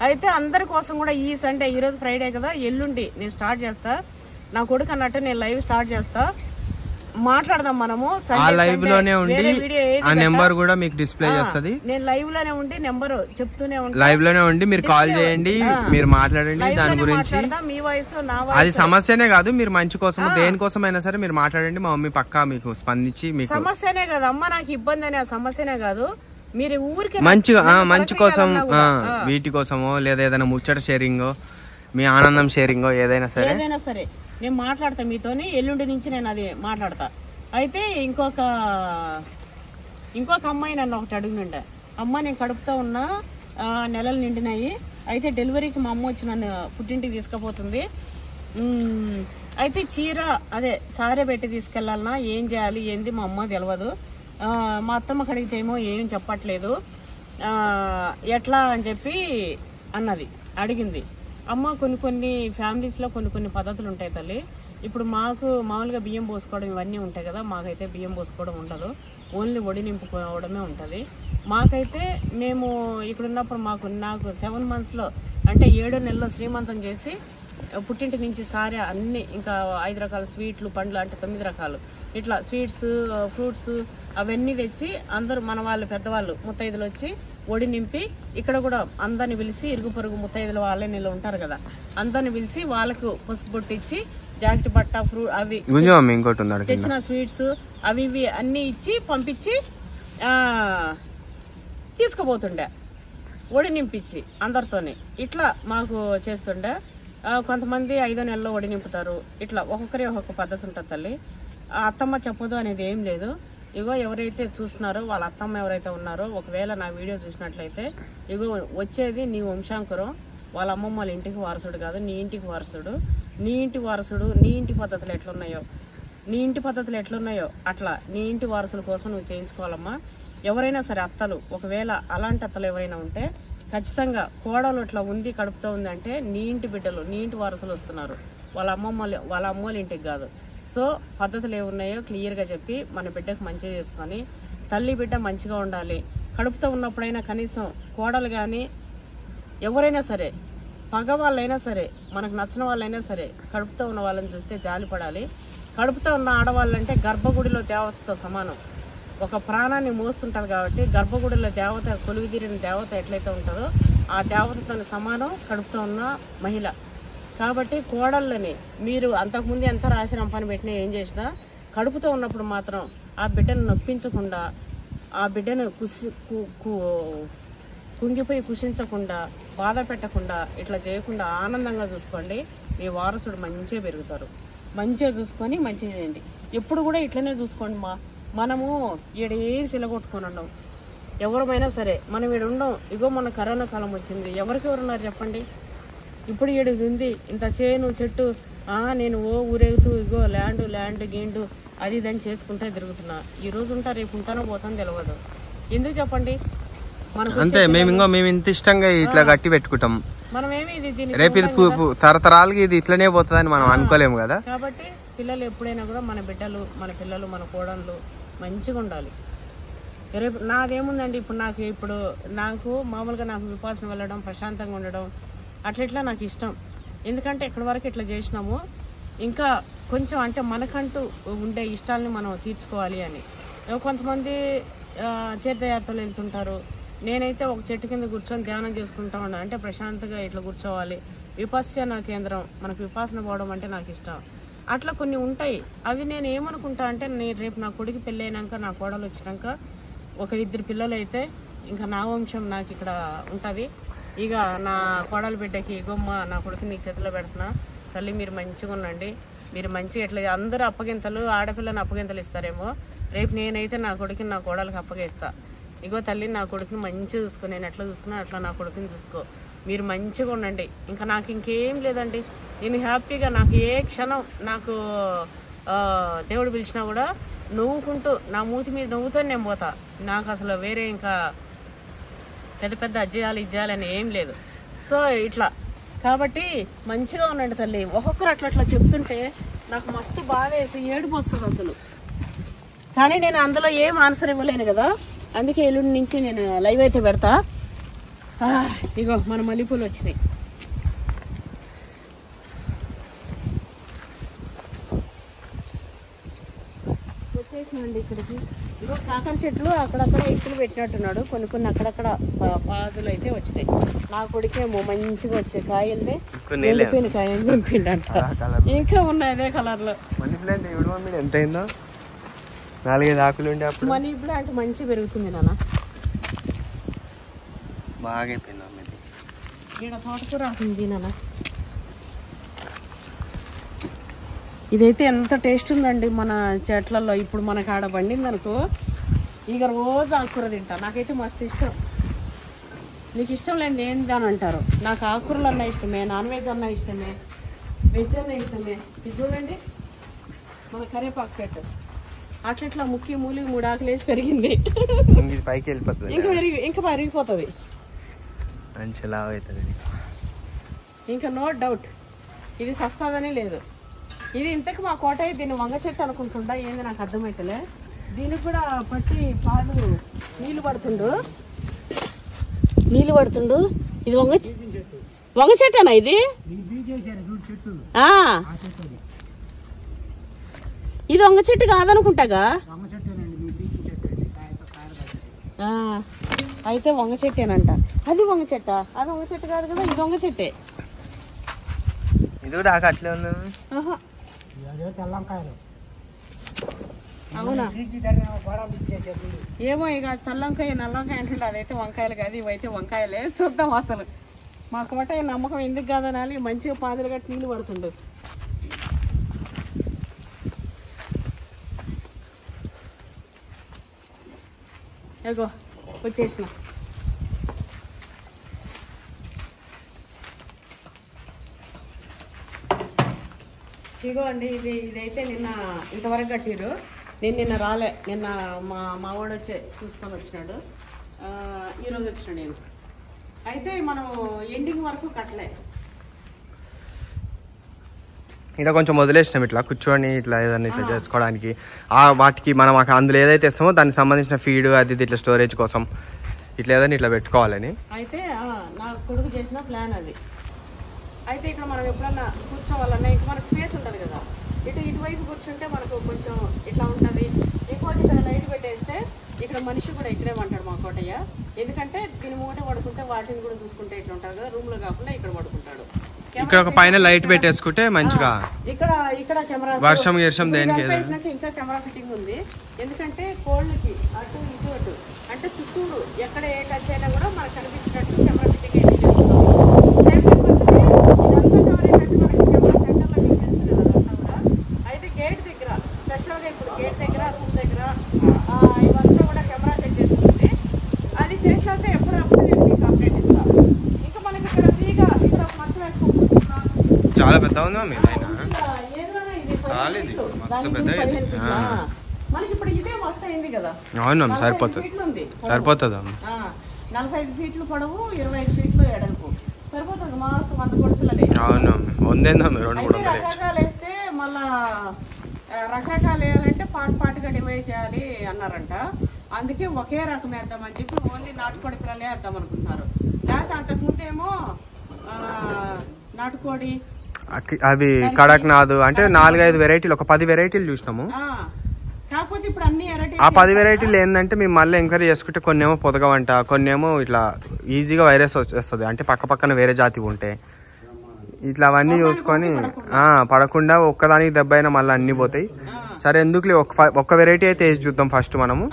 అయితే అందరి కోసం కూడా ఈ సండే, ఈరోజు ఫ్రైడే కదా, ఎల్లుండి నేను స్టార్ట్ చేస్తా. నా కొడుకు అన్నట్టు నేను లైవ్ స్టార్ట్ చేస్తా. మాట్లాడదాం మనము. ఆ లైవ్ లోనే ఉండి ఆ నెంబర్ కూడా మీకు డిస్ప్లే చేస్తుంది. నేను లైవ్ లోనే ఉండి నెంబర్ చెప్తూనే ఉంటాను. లైవ్ లోనే ఉండి మీరు కాల్ చేయండి, మీరు మాట్లాడండి దాని గురించి. మీ వాయిస్ నా అది సమస్యనే కాదు, మీరు మంచి కోసం దేనికోసమైనా సరే మీరు మాట్లాడండి. మా మమ్మీ పక్కా మీకు స్పందించి మీకు సమస్యనే కాదు అమ్మ, నాకు ఇబ్బంది అనే సమస్యనే కాదు, మీరు ఊరికి మంచిగా మంచి కోసం వీటి కోసమో లేదా ఏదైనా ముచ్చట షేరింగ్, మీ ఆనందం షేరింగ్ ఏదైనా సరే నేను మాట్లాడతా మీతోని. ఎల్లుండి నుంచి నేను అది మాట్లాడతా. అయితే ఇంకొక అమ్మాయి నన్ను ఒకటి అడుగునుండే, అమ్మ నేను కడుపుతో ఉన్నా, నెలలు నిండినాయి, అయితే డెలివరీకి మా అమ్మ వచ్చి నన్ను పుట్టింటికి తీసుకుపోతుంది, అయితే చీర అదే సారే పెట్టి తీసుకెళ్లాలన్నా ఏం చేయాలి ఏంది మా అమ్మ తెలియదు, మా అత్తమ్మ కడిగితే ఏమో ఏం చెప్పట్లేదు, ఎట్లా అని చెప్పి అడిగింది. అమ్మ కొన్ని ఫ్యామిలీస్లో కొన్ని పద్ధతులు ఉంటాయి తల్లి. ఇప్పుడు మాకు మామూలుగా బియ్యం పోసుకోవడం ఇవన్నీ ఉంటాయి కదా, మాకైతే బియ్యం పోసుకోవడం ఉండదు, ఓన్లీ ఒడి నింపుకోవడమే ఉంటుంది. మాకైతే మేము ఇక్కడ ఉన్నప్పుడు నాకు 7 monthsలో అంటే 7 నెలల్లో శ్రీమంతం చేసి పుట్టింటి నుంచి సారే అన్ని ఇంకా 5 రకాల స్వీట్లు పండ్లు అంటే 9 రకాలు ఇట్లా స్వీట్స్ ఫ్రూట్స్ అవన్నీ తెచ్చి అందరూ మన వాళ్ళు పెద్దవాళ్ళు ముత్తైదులు వచ్చి ఒడి నింపి ఇక్కడ కూడా అందరిని పిలిచి ఇరుగు పొరుగు ముత్తైదులు వాళ్ళే నీళ్ళు ఉంటారు కదా, అందరిని పిలిచి వాళ్ళకు పసుపు బొట్టిచ్చి జాకెట్ బట్ట ఫ్రూట్ అవి తెచ్చిన స్వీట్స్ అవి ఇవి అన్ని ఇచ్చి పంపించి తీసుకుపోతుండే ఒడి నింపించి అందరితోని ఇట్లా మాకు చేస్తుండే. కొంతమంది 5వ నెలలో ఒడి నింపుతారు. ఇట్లా ఒక్కొక్కరి ఒక్కొక్క పద్ధతి ఉంటుంది తల్లి. అత్తమ్మ చెప్పదు అనేది ఏం లేదు. ఇగో ఎవరైతే చూస్తున్నారో వాళ్ళ అత్తమ్మ ఎవరైతే ఉన్నారో ఒకవేళ నా వీడియో చూసినట్లయితే ఇగో వచ్చేది నీ వంశాంకురం, వాళ్ళ అమ్మమ్మ వాళ్ళ ఇంటికి వారసుడు కాదు, నీ ఇంటికి వారసుడు. నీ ఇంటి వారసుడు నీ ఇంటి పద్ధతులు ఎట్లున్నాయో అట్లా నీ ఇంటి వారసుల కోసం నువ్వు చేయించుకోవాలమ్మా. ఎవరైనా సరే అత్తలు ఒకవేళ అలాంటి అత్తలు ఎవరైనా ఉంటే ఖచ్చితంగా కోడలు ఇట్లా ఉంది కడుపుతో ఉంది అంటే నీ ఇంటి బిడ్డలు నీ ఇంటి వారసులు వస్తున్నారు, వాళ్ళ అమ్మోళ్ళ ఇంటికి కాదు. సో పద్ధతులు ఏమున్నాయో క్లియర్గా చెప్పి మన బిడ్డకు మంచిగా చేసుకొని తల్లి బిడ్డ మంచిగా ఉండాలి. కడుపుతో ఉన్నప్పుడైనా కనీసం కోడలు కానీ ఎవరైనా సరే పగవాళ్ళైనా సరే మనకు నచ్చిన వాళ్ళైనా సరే కడుపుతో ఉన్న వాళ్ళని చూస్తే జాలిపడాలి. కడుపుతో ఉన్న ఆడవాళ్ళంటే గర్భగుడిలో దేవతతో సమానం, ఒక ప్రాణాన్ని మోస్తుంటారు కాబట్టి గర్భగుడిలో దేవత కొలువుదీరిన దేవత ఎట్లయితే ఉంటుందో ఆ దేవతతో సమానం కడుపుతో ఉన్న మహిళ. కాబట్టి కోడళ్ళని మీరు అంతకుముందు ఎంత రాసి రంపాన్ని పెట్టినా ఏం చేసినా కడుపుతో ఉన్నప్పుడు మాత్రం ఆ బిడ్డను నొప్పించకుండా ఆ బిడ్డను కుంగిపోయి కుషించకుండా బాధ పెట్టకుండా ఇట్లా చేయకుండా ఆనందంగా చూసుకోండి. మీ వారసుడు మంచిగా పెరుగుతారు. మంచిగా చూసుకొని మంచిగా చేయండి. ఎప్పుడు కూడా ఇట్లనే చూసుకోండి. మనము ఈడ ఏం సిలగొట్టుకొని ఉండం, ఎవరమైనా సరే మనం ఈడ ఉండం. ఇగో మన కరోనా కాలం వచ్చింది, ఎవరికెవరున్నారు చెప్పండి. ఇప్పుడు ఈడు ఉంది ఇంత చేను చెట్టు, నేను ఊరేగుతూ ఇగో ల్యాండ్ గీండు అది ఇదని చేసుకుంటే తిరుగుతున్నా. ఈ రోజు ఉంటా రేపు ఉంటానో పోతాను తెలియదు. ఎందుకు చెప్పండి? అంతే, మేము ఇంత ఇష్టంగా ఇట్లా గట్టి పెట్టుకుంటాం. మనమేమి రేపు ఇది తరతరాలకి ఇది ఇట్లనే పోతుందని మనం అనుకోలేము కదా. కాబట్టి పిల్లలు ఎప్పుడైనా కూడా మన బిడ్డలు మన పిల్లలు మన కోడళ్ళు మంచిగా ఉండాలి. రేపు నాదేముందండి, ఇప్పుడు నాకు మామూలుగా నాకు విపాసన వెళ్ళడం ప్రశాంతంగా ఉండడం అట్లా నాకు ఇష్టం. ఎందుకంటే ఇక్కడి వరకు ఇట్లా చేసినాము, ఇంకా కొంచెం అంటే మనకంటూ ఉండే ఇష్టాలని మనం తీర్చుకోవాలి అని. కొంతమంది తీర్థయాత్రలు వెళ్తుంటారు. నేనైతే ఒక చెట్టు కింద కూర్చొని ధ్యానం చేసుకుంటా ఉన్నా అంటే ప్రశాంతంగా ఇట్లా కూర్చోవాలి. విపස්සన కేంద్రం మనకు విపాసన పోవడం అంటే నాకు ఇష్టం. అట్లా కొన్ని ఉంటాయి. అవి నేను ఏమనుకుంటా అంటే నేను రేపు నా కొడుకు పెళ్ళి అయినాక నా కోడలు వచ్చినాక 1-2 పిల్లలు అయితే ఇంకా నా వంశం నాకు ఇక్కడ ఉంటుంది. ఇక నా కోడలు బిడ్డకి గొమ్మ నా కొడుకు నీ చేతిలో పెడుతున్నా తల్లి, మీరు మంచిగా ఉండండి, మీరు మంచిగా ఎట్లా అందరూ అప్పగింతలు ఆడపిల్లని అప్పగింతలు ఇస్తారేమో, రేపు నేనైతే నా కొడుకుని నా కోడలికి అప్పగిస్తా. ఇగో తల్లి నా కొడుకుని మంచిగా చూసుకో, నేను ఎట్లా చూసుకున్నా అట్లా నా కొడుకుని చూసుకో, మీరు మంచిగా ఉండండి. ఇంకా నాకు ఇంకేం లేదండి. నేను హ్యాపీగా నాకు ఏ క్షణం నాకు దేవుడు పిలిచినా కూడా నవ్వుకుంటూ నా మూతి మీద నవ్వుతో నేను పోతా. నాకు అసలు వేరే ఇంకా పెద్ద అజ్జేయాలి ఇజ్జేయాలని ఏం లేదు. సో ఇట్లా కాబట్టి మంచిగా ఉండండి తల్లి. ఒక్కొక్కరు అట్లా చెప్తుంటే నాకు మస్తు బాగా వేసి ఏడుపు వస్తుంది అసలు. కానీ నేను అందులో ఏం ఆన్సర్ ఇవ్వలేను కదా, అందుకే ఎల్లుండి నుంచి నేను లైవ్ అయితే పెడతా. ఇగో మన మల్లెపూలు వచ్చినాయి. వచ్చేసినండి ఇక్కడికి. ఇంకో కాకర చెట్లు అక్కడక్కడ ఎక్కులు పెట్టినట్టున్నాడు. కొన్ని అక్కడక్కడ పాదులు అయితే వచ్చినాయి. నా కొడుకేమో మంచిగా వచ్చే కాయల్ని ఎండిపోయిన కాయలు నింపిండంట. ఇంకా ఉన్నాయి అదే కలర్లో. మనీ ప్లాంట్ ఎంత అయిందో? 4-5 ఆకులు ఉండే అప్పుడు. మనీ ప్లాంట్ మంచి పెరుగుతుంది నాన్న. బాగా అయిపోయింది ఇక్కడ తోటకూర ఉంది నాన్న. ఇదైతే ఎంత టేస్ట్ ఉందండి మన చెట్లలో. ఇప్పుడు మనకు ఆడ పండింది అనుకో, ఇక రోజు ఆకుకూర తింటా. నాకైతే మస్తు ఇష్టం. నీకు ఇష్టం లేని ఏంది అని అంటారు. నాకు ఆకుకూరలు అన్నా ఇష్టమే, నాన్ వెజ్ అన్నా ఇష్టమే, వెజ్ అన్నా ఇష్టమే. ఇది చూడండి మన కరివేపాకు చెట్టు. అట్లా ముక్కి మూలి 3 ఆకులు వేసి పెరిగింది. పైకి వెళ్ళిపోతుంది, ఇంకా పెరిగిపోతుంది, మంచి లావ్ అవుతుంది. ఇంకా నో డౌట్ ఇది సస్తాదని లేదు. ఇది ఇంతకు మా కోటయ్య దీన్ని వంగ చెట్టు అనుకుంటుండా ఏంది నాకు అర్థమైతలే. దీనికి కూడా పట్టి పాలు నీళ్ళు పడుతుండు. ఇది వంగ చెట్టేనా ఇది? ఇది వంగ చెట్టు కాదనుకుంటాగా. అయితే వంగ చెట్టేనంట. అది వంగ చెట్ట? అది వంగ చెట్టు కాదు కదా, ఇది వంగ చెట్టే. ఇది కూడా అట్లే ఉంది. అవునా ఏమో. ఇక తెల్లంకాయ నల్లంకాయ అంటుండే, అదైతే వంకాయలు కాదు, ఇవైతే వంకాయలే. చూద్దాం అసలు. మా కోటయ్య నమ్మకం ఎందుకు కాదనాలి. మంచిగా పాదులు కట్టి నీళ్ళు పడుతుండు. ఎగో వచ్చేసిన. ఇగో అండి ఇదైతే నిన్న ఇంతవరకు కట్టిరు. నేను నిన్న రాలే. నిన్న మా వాడు వచ్చే చూసుకొని వచ్చినాడు. ఈరోజు వచ్చినాడు నేను. అయితే మనం ఎండింగ్ వరకు కట్టలే. ఇక్కడ కొంచెం వదిలేసినాం ఇట్లా కూర్చొని ఇట్లా ఏదైనా ఇట్లా చేసుకోవడానికి. వాటికి మనం అందులో ఏదైతే ఇస్తామో దానికి సంబంధించిన ఫీడ్ అది ఇట్లా స్టోరేజ్ కోసం ఇట్లా ఏదైనా ఇట్లా పెట్టుకోవాలని. అయితే నా కొడుకు చేసిన ప్లాన్ అది. అయితే ఇక్కడ మనం ఎప్పుడన్నా కూర్చోవాలన్నా ఇంకా మనకు స్పేస్ ఉంటుంది కదా. ఇటువైపు కూర్చుంటే మనకు కొంచెం ఇట్లా ఉంటుంది. ఇంకోటి ఇక్కడ లైట్ పెట్టేస్తే ఇక్కడ మనిషి కూడా ఇక్కడే ఉంటాడు మా కోటయ్య. ఎందుకంటే దీని మూటే పడుకుంటే వాటిని కూడా చూసుకుంటే ఇట్లా ఉంటారు కదా. రూమ్ లో కాకుండా ఇక్కడ పడుకుంటాడు. ఇక్కడ ఒక పైన లైట్ పెట్టేసుకుంటే మంచిగా. ఇక్కడ కెమెరా వర్షం దేనికి ఇంకా కెమెరా ఫిట్టింగ్ ఉంది. ఎందుకంటే కోళ్ళకి అటు ఇటు అంటే చుట్టూరు ఎక్కడ ఏ టచ్ అయినా కూడా మనకు కనిపించినట్టు కెమెరా ఫిట్టింగ్ అయితే అయితే గేట్ దగ్గర స్పెషల్గా ఇప్పుడు గేట్ దగ్గర రూమ్ దగ్గర ఇవంతా కూడా కెమెరా సెట్ చేసుకుంది. అది చేసినాక ఎప్పుడప్పుడు నేను మీకు అప్డేట్ ఇస్తాను. ఇంకా మనకి ఇక్కడ ఫ్రీగా ఇక్కడ మంచం వేసుకొని కూర్చున్నా. చాలా పెద్ద ఉంది మనకి ఇప్పుడు ఇదే మస్తు అయింది కదా. అవును సరిపోతుంది. 45 ఫీట్లు పొడవు, 25 ఫీట్లు ఎడల్పు సరిపోతుంది. మాకు 100 కొడుకులే. అవును వందేందా 200-300 రకాలు వేస్తే మళ్ళా రకాలు వేయాలంటే పాటుగా డివైడ్ చేయాలి అన్నారంట. అందుకే ఒకే రకం వేద్దామని చెప్పి ఓన్లీ నాటుకోడి పిల్లలే వేద్దాం అనుకుంటున్నారు. లేకపోతే అంతకుముందేమో నాటుకోడి అవి కడక్నాథ్ అంటే 4-5 వెరైటీలు, ఒక 10 వెరైటీలు చూసినాము. కాకపోతే ఇప్పుడు అన్ని ఆ 10 వెరైటీలు ఏంటంటే మేము మళ్ళీ ఎంక్వైరీ చేసుకుంటే కొన్నేమో పొదగవంట, కొన్నేమో ఇట్లా ఈజీగా వైరస్ వచ్చేస్తుంది. అంటే పక్కన వేరే జాతి ఉంటే ఇట్లా అవన్నీ చూసుకొని పడకుండా ఒక్కదానికి దెబ్బ అయినా మళ్ళీ అన్ని పోతాయి. సరే ఎందుకులే ఒక్క వెరైటీ అయితే వేసి చూద్దాం ఫస్ట్ మనము,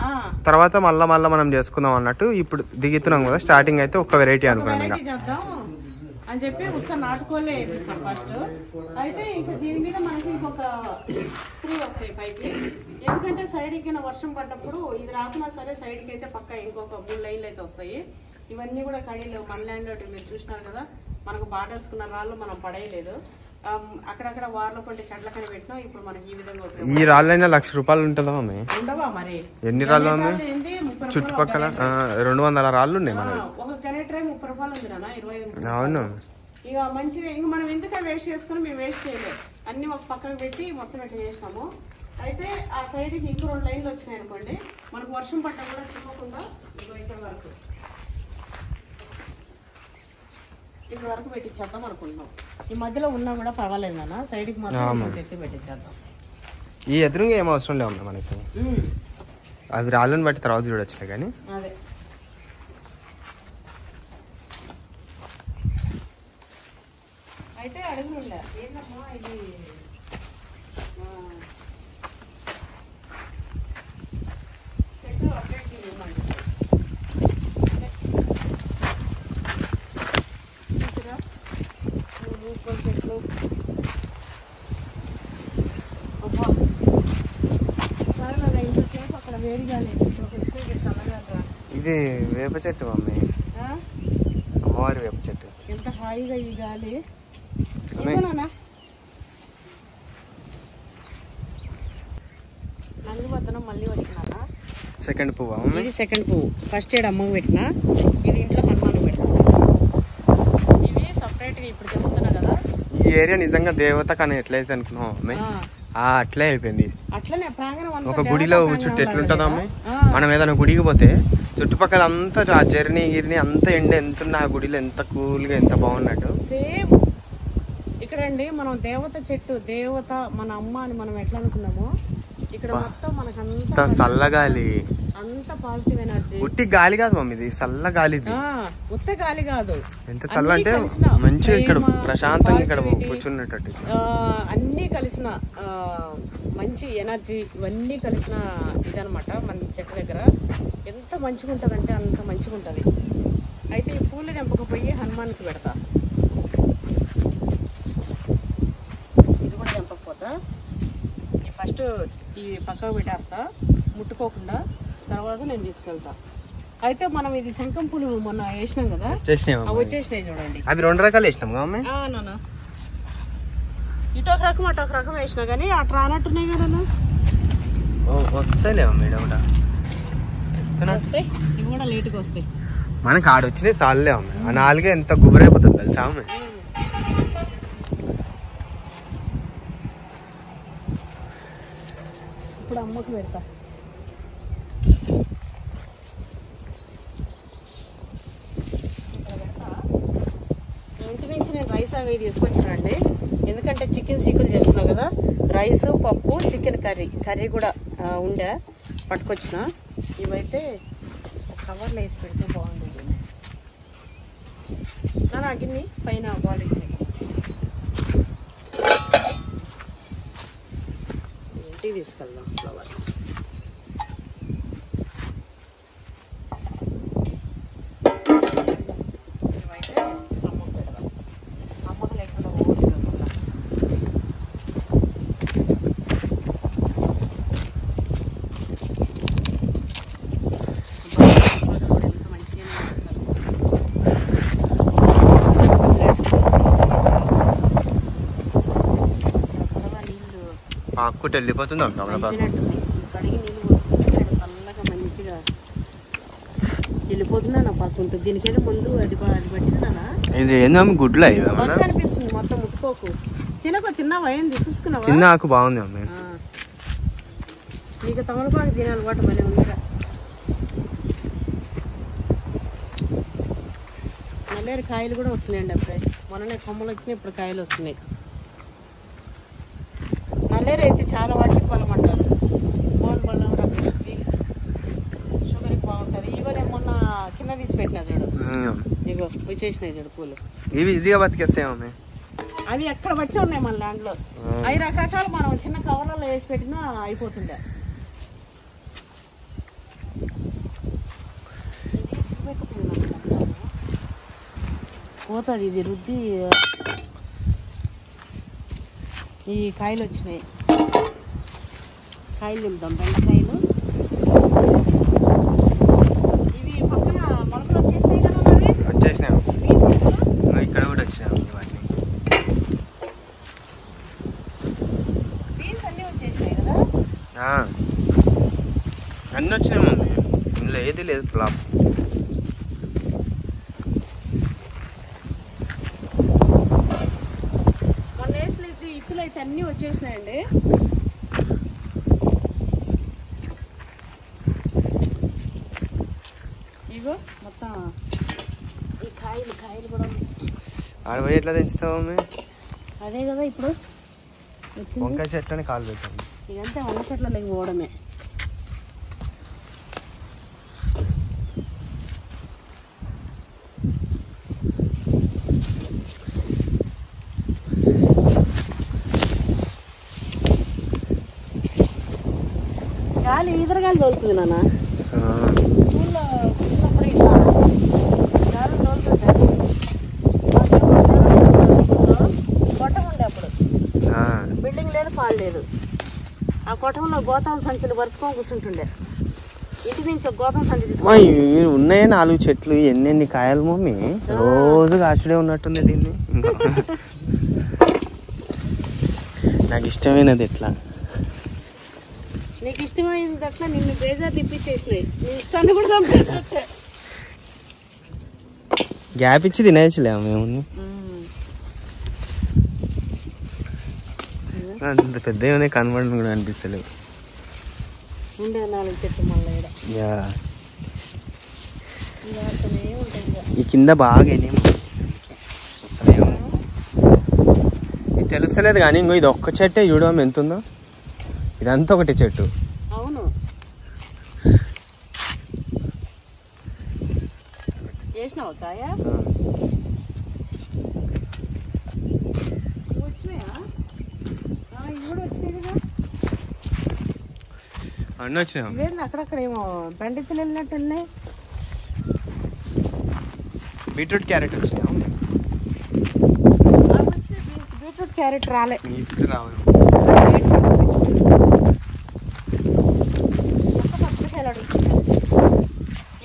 తర్వాత మళ్ళీ మనం చేసుకుందాం అన్నట్టు. ఇప్పుడు దిగుతున్నాం కదా, స్టార్టింగ్ అయితే ఒక్క వెరైటీ అనుకున్నాం అని చెప్పి ఒక్క నాటుకోలే వేపిస్తాం ఫస్ట్. అయితే ఇంకా దీని మీద మనకి ఇంకొక 3 వస్తాయి పైకి. ఎందుకంటే సైడ్కి వర్షం పడ్డప్పుడు ఇది రాకున్నా సరే సైడ్కి అయితే పక్క ఇంకొక 3 లైన్లు అయితే వస్తాయి. ఇవన్నీ కూడా కడీలు మన ల్యాండ్ మీరు చూసినారు కదా. మనకు బార్డర్స్కున్న రాళ్ళు మనం పడేయలేదు. అక్కడక్కడ వార్లు కొంటే చెట్లకని పెట్టినాం. ఇప్పుడు మనకి ఈ విధంగా ఈ రాళ్ళైనా ₹1,00,000 ఉంటుందా మమ్మీ? ఉండవా మరి? ఎన్ని రాళ్ళు ఉన్నాయి చుట్టుపక్కల? 200 రాళ్ళు ఉన్నాయి మన. ఒక గనేటరే ₹30 ఉంది నాన్న, 25. అవును. ఇక మంచిగా ఇంక మనం ఎందుకు వేస్ట్ చేసుకుని మేము వేస్ట్ చేయలేదు. అన్ని ఒక పక్కకు పెట్టి మొత్తం ఇట్లా చేసినాము. అయితే ఆ సైడ్కి ఇంకో 2 లైన్లు వచ్చినాయి అనుకోండి, మనకు వర్షం పడ్డా కూడా చిమ్మకుండా ఇక్కడ వరకు పెట్టించేద్దాం అనుకుంటున్నాం. ఈ మధ్యలో ఉన్నా కూడా పర్వాలేదు నాన్న, సైడ్కి మాత్రం ఎత్తి పెట్టించేద్దాం. ఈ ఎదురుగా ఏం అవసరం లేవు మనకి, అవి రాళ్ళని బట్టి తర్వాత చూడొచ్చులే కానీ. అదే అయితే అడుగునులే ఏంటమ్మా ఇది చెట్టు అప్డేట్ ఇవ్వమండి చూసిరా చెట్లు. అబ్బా సరే ఇంతసేపు అక్కడ వేడిగా లేదు, చల్లగా. ఇది వేప చెట్టు మమ్మీ, అమ్మవారి వేప చెట్టు. ఎంత హాయిగా ఈ గాలి. నందివర్ధనం మళ్ళీ వచ్చినా సెకండ్ పువ్వు. ఇది సెకండ్ పువ్వు. ఫస్ట్ ఏడు అమ్మకు పెట్టినా, ఇది ఇంట్లో హనుమాన్ పెట్టినా. ఇవి సపరేట్గా ఇప్పుడు చెప్తున్నా కదా. ఈ ఏరియా నిజంగా దేవత కానీ ఎట్లయితే అనుకున్నావు అమ్మాయి, అట్లే అయిపోయింది. అట్లనే ప్రాంగణం ఒక గుడిలో చుట్టూ ఎట్లుంటుందా అమ్మాయి, మనం ఏదైనా గుడికి పోతే చుట్టుపక్కల అంతా ఆ జర్నీ గిర్నీ అంతా ఎండ ఎంత ఉన్న ఆ గుడిలో ఎంత కూల్గా ఎంత బాగున్నట్టు సేమ్ ఇక్కడ అండి. మనం దేవత చెట్టు, దేవత మన అమ్మ అని మనం ఎట్లా అనుకున్నామో ఇక్కడ మొత్తం మనకు అంత చల్లగాలి, అంత పాజిటివ్ ఎనర్జీ. ఉట్టి గాలి కాదు మమ్మీ, ఇది చల్ల గాలి. ఉత్త గాలి కాదు, ఎంత చల్ల అంటే మంచిగా ఇక్కడ ప్రశాంతంగా ఇక్కడ కూర్చున్నట్టు అన్ని కలిసిన మంచి ఎనర్జీ ఇవన్నీ కలిసిన ఇదనమాట మన చెట్టు దగ్గర. ఎంత మంచిగా ఉంటుంది అంటే అంత మంచిగా ఉంటుంది. అయితే ఈ పూలు తెంపకపోయి హనుమాన్కి పెడతా. ఇది కూడా తెంపకపోతా, ఫస్ట్ ఈ పక్కకు పెట్టేస్తా ముట్టుకోకుండా, తర్వాత నేను తీసుకెళ్తా. అయితే మనం ఇది శంఖం పూలు మొన్న వేసినాం కదా, అవి వచ్చేసినాయి చూడండి. అవి 2 రకాలు వేసినాం నాన్న, ఇటొక రకం అటొక రకం వేసినా కానీ అటు రానట్టున్నాయి కదా. వస్తాయిలే మేడం, వస్తాయి ఇవి కూడా లేటుగా వస్తాయి. మనకి ఆడొచ్చినాయి చాలులే అమ్మ, ఆ 4 ఎంత గుబరైపోతుంది తెలుసా అమ్మ. ఇప్పుడు అమ్మకు పెడతా. ఇంటి నుంచి నేను రైస్ అవి తీసుకొచ్చినండి, ఎందుకంటే చికెన్ సీకులు చేస్తున్నా కదా. రైస్, పప్పు, చికెన్ కర్రీ కూడా ఉండే పట్టుకొచ్చిన. ఇవైతే కవర్లో వేసి పెడితే బాగుంటుంది. నా గిన్నె పైన బాల్ వేసి ఇంటికి తీసుకెళ్దాం ఫ్లవర్స్. ఇవైతే అమ్మకు పెడదాం. అమ్మకు లేకుండా పోవచ్చు. ఆకుట వెళ్ళిపోతుంది కడిగి నీళ్ళు పోసుకుంటే చల్లగా మంచిగా వెళ్ళిపోతున్నా నా పక్కుంటుంది. దీనికైతే ముందు అది పట్టిందా ఇది ఏందమ్మా గుడ్లు అనిపిస్తుంది. మొత్తం ముట్టుకోకు, తిన్నావా, ఏంది చూసుకున్నావా? చిన్న ఆకు బాగుంది అమ్మాయి. నీకు తమలపాకు తినే అలవాటు మళ్ళీ ఉందిగా. నల్లేరు కాయలు కూడా వస్తున్నాయండి. అప్పుడే మొన్ననే కొమ్మలు వచ్చినాయి, ఇప్పుడు కాయలు వస్తున్నాయి. నల్లేరు అయితే చాలా వాటికి బలం అంటారు. బోన్ బలం, రక్తశక్తి, షుగర్కి బాగుంటుంది. ఇవన్నీ మొన్న కింద తీసి పెట్టినా చూడు, ఇగో వచ్చేసినాయి చూడు పూలు. ఇవి ఈజీగా బతికేస్తాయి అమ్మాయి. అవి ఎక్కడ బట్టి ఉన్నాయి మన ల్యాండ్లో. 5 రకరకాలు మనం చిన్న కవర్లలో వేసి పెట్టినా అయిపోతుండే. పోతుంది ఇది రుద్ది. ఈ కాయలు వచ్చినాయి, కాయలు తింటాం, బెండకాయలు. ఇవి పక్కన మొలకలు వచ్చేసినాయి కదా, వచ్చేసినాయి ఇక్కడ కూడా వచ్చినాయి ఇవన్నీ. బీన్స్ అన్నీ వచ్చేసినాయి కదా. అన్నీ వచ్చినాయి మమ్మీ, ఇందులో ఏది లేదు ఫ్లాప్. మొన్న వేసిన ఇత్తులు అయితే అన్నీ వచ్చేసినాయండి. ఇగో మొత్తం ఈ కాయలు కూడా ఆడ పోయి ఎట్లా తెంచుతావు మమ్మీ? అదే కదా ఇప్పుడు వంకాయ చెట్లని కాలు పెట్టండి. ఇదంతా వంగ చెట్లలోకి పోవడమే. గాలి ఈదరగాలి తోలుతుంది నాన్న. స్కూల్లో చిన్నప్పుడు ఇట్లా గాలి తోలుతుంటే కొట్టం ఉండే అప్పుడు. బిల్డింగ్ లేదు, పాలు లేదు. ఆ కొట్టంలో గోతాం సంచులు వరుసుకొని కూర్చుంటుండే. ఇంటి నుంచి ఒక గోతం సంచి తీసుకుని ఉన్నాయే 4 చెట్లు. ఎన్ని కాయలు మమ్మీ? రోజు కాచుడే ఉన్నట్టుంది దీన్ని. నాకు ఇష్టమైనది ఎట్లా? నీకు ఇష్టమైనది అట్లా నిన్ను బేజార్ తిప్పించేసినాయి. నీ ఇష్టాన్ని కూడా చంపేస్తే గ్యాప్ ఇచ్చి తినేయచ్చులే మేము. అంత పెద్ద ఏమైనా కనబడని కూడా అనిపిస్తలేవు. ఉండే 4 చెట్లు మళ్ళీ ఈ కింద బాగా ఇది తెలుస్తలేదు కానీ ఇంకో ఇది ఒక్క చెట్టే చూడడం ఎంత ఉందో. ఇదంతా ఒకటి చెట్టు. అవును, వేసినావా కాయ? అన్నీ వచ్చినా అక్కడక్కడ ఏమో బెండి పిల్లలు వెళ్ళినట్టున్నాయి. బీట్రూట్ క్యారెట్ వచ్చినా. బీట్రూట్ క్యారెట్ రాలే. రావాలి.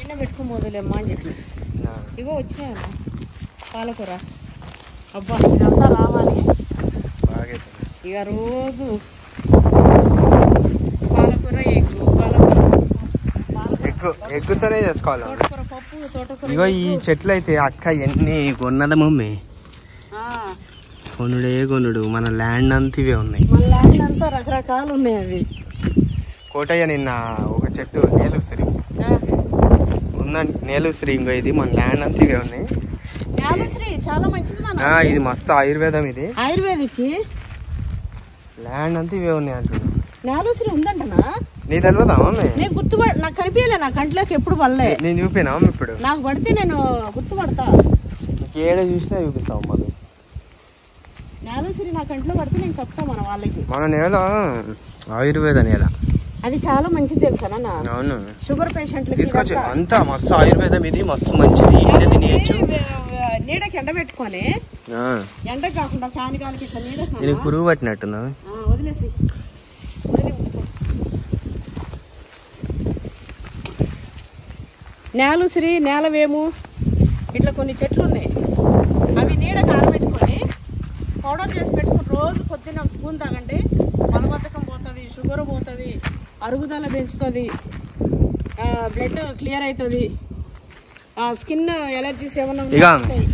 ఎండ పెట్టుకుని పోదులేమ్మా అని చెప్పి ఇగో వచ్చినాయమ్మా. పాలకూర అబ్బా ఇదంతా రావాలి. ఇక రోజు పాలకూర ఎగ్గుతోనే చేసుకోవాలి. తోటకూర పప్పు, తోటకూర. ఇగో ఈ చెట్లు అయితే అక్క ఎన్ని కొన్నదా మమ్మీ? కొనుడు మన ల్యాండ్ అంతా ఇవే ఉన్నాయి. మన ల్యాండ్ అంతా రకరకాలు ఉన్నాయి. అవి కోటయ్య నిన్న ఒక చెట్టు నేలుశ్రీ ఉందండి. నేలుశ్రీ ఇంకో ఇది మన ల్యాండ్ అంతా ఇవే ఉన్నాయి. నేలుశ్రీ చాలా మంచిది. ఇది మస్తు ఆయుర్వేదం. ఇది ఆయుర్వేదిక్ ల్యాండ్ అంతా ఇవే ఉన్నాయి అంటున్నా. నేలుశ్రీ ఉందంటనా? నీ తెలియదా మమ్మీ? నేను నాకు కనిపించలే. నా కంట్లోకి ఎప్పుడు పడలే. నేను చూపినా మమ్మీ? ఇప్పుడు నాకు పడితే నేను గుర్తుపడతా. ఏడ చూసినా చూపిస్తాం. మాకు నేలశ్రీ నా కంట్లో పడితే నేను చెప్తా మన వాళ్ళకి. మన నేల ఆయుర్వేద నేల. అది చాలా మంచిది తెలుసా నాన్న? అవును. షుగర్ పేషెంట్లకి తీసుకొచ్చి అంతా మస్తు ఆయుర్వేదం. ఇది మస్తు మంచిది. ఇదే తినేయచ్చు. నీడకి ఎండ పెట్టుకొని ఎండ కాకుండా ఫ్యాన్ గాలికి ఇట్లా నీడ దీనికి పురుగు పట్టినట్టున్నా. వదిలేసి నేలుసిరి, నేలవేము ఇట్లా కొన్ని చెట్లు ఉన్నాయి. అవి నీడ కారబెట్టుకొని పౌడర్ చేసి పెట్టుకుని రోజు పొద్దున్న స్పూన్ తాగండి. మలబద్ధకం పోతుంది, షుగర్ పోతుంది, అరుగుదల పెంచుతుంది, బ్లడ్ క్లియర్ అవుతుంది, స్కిన్ ఎలర్జీస్ ఏమన్నా ఉంటాయి.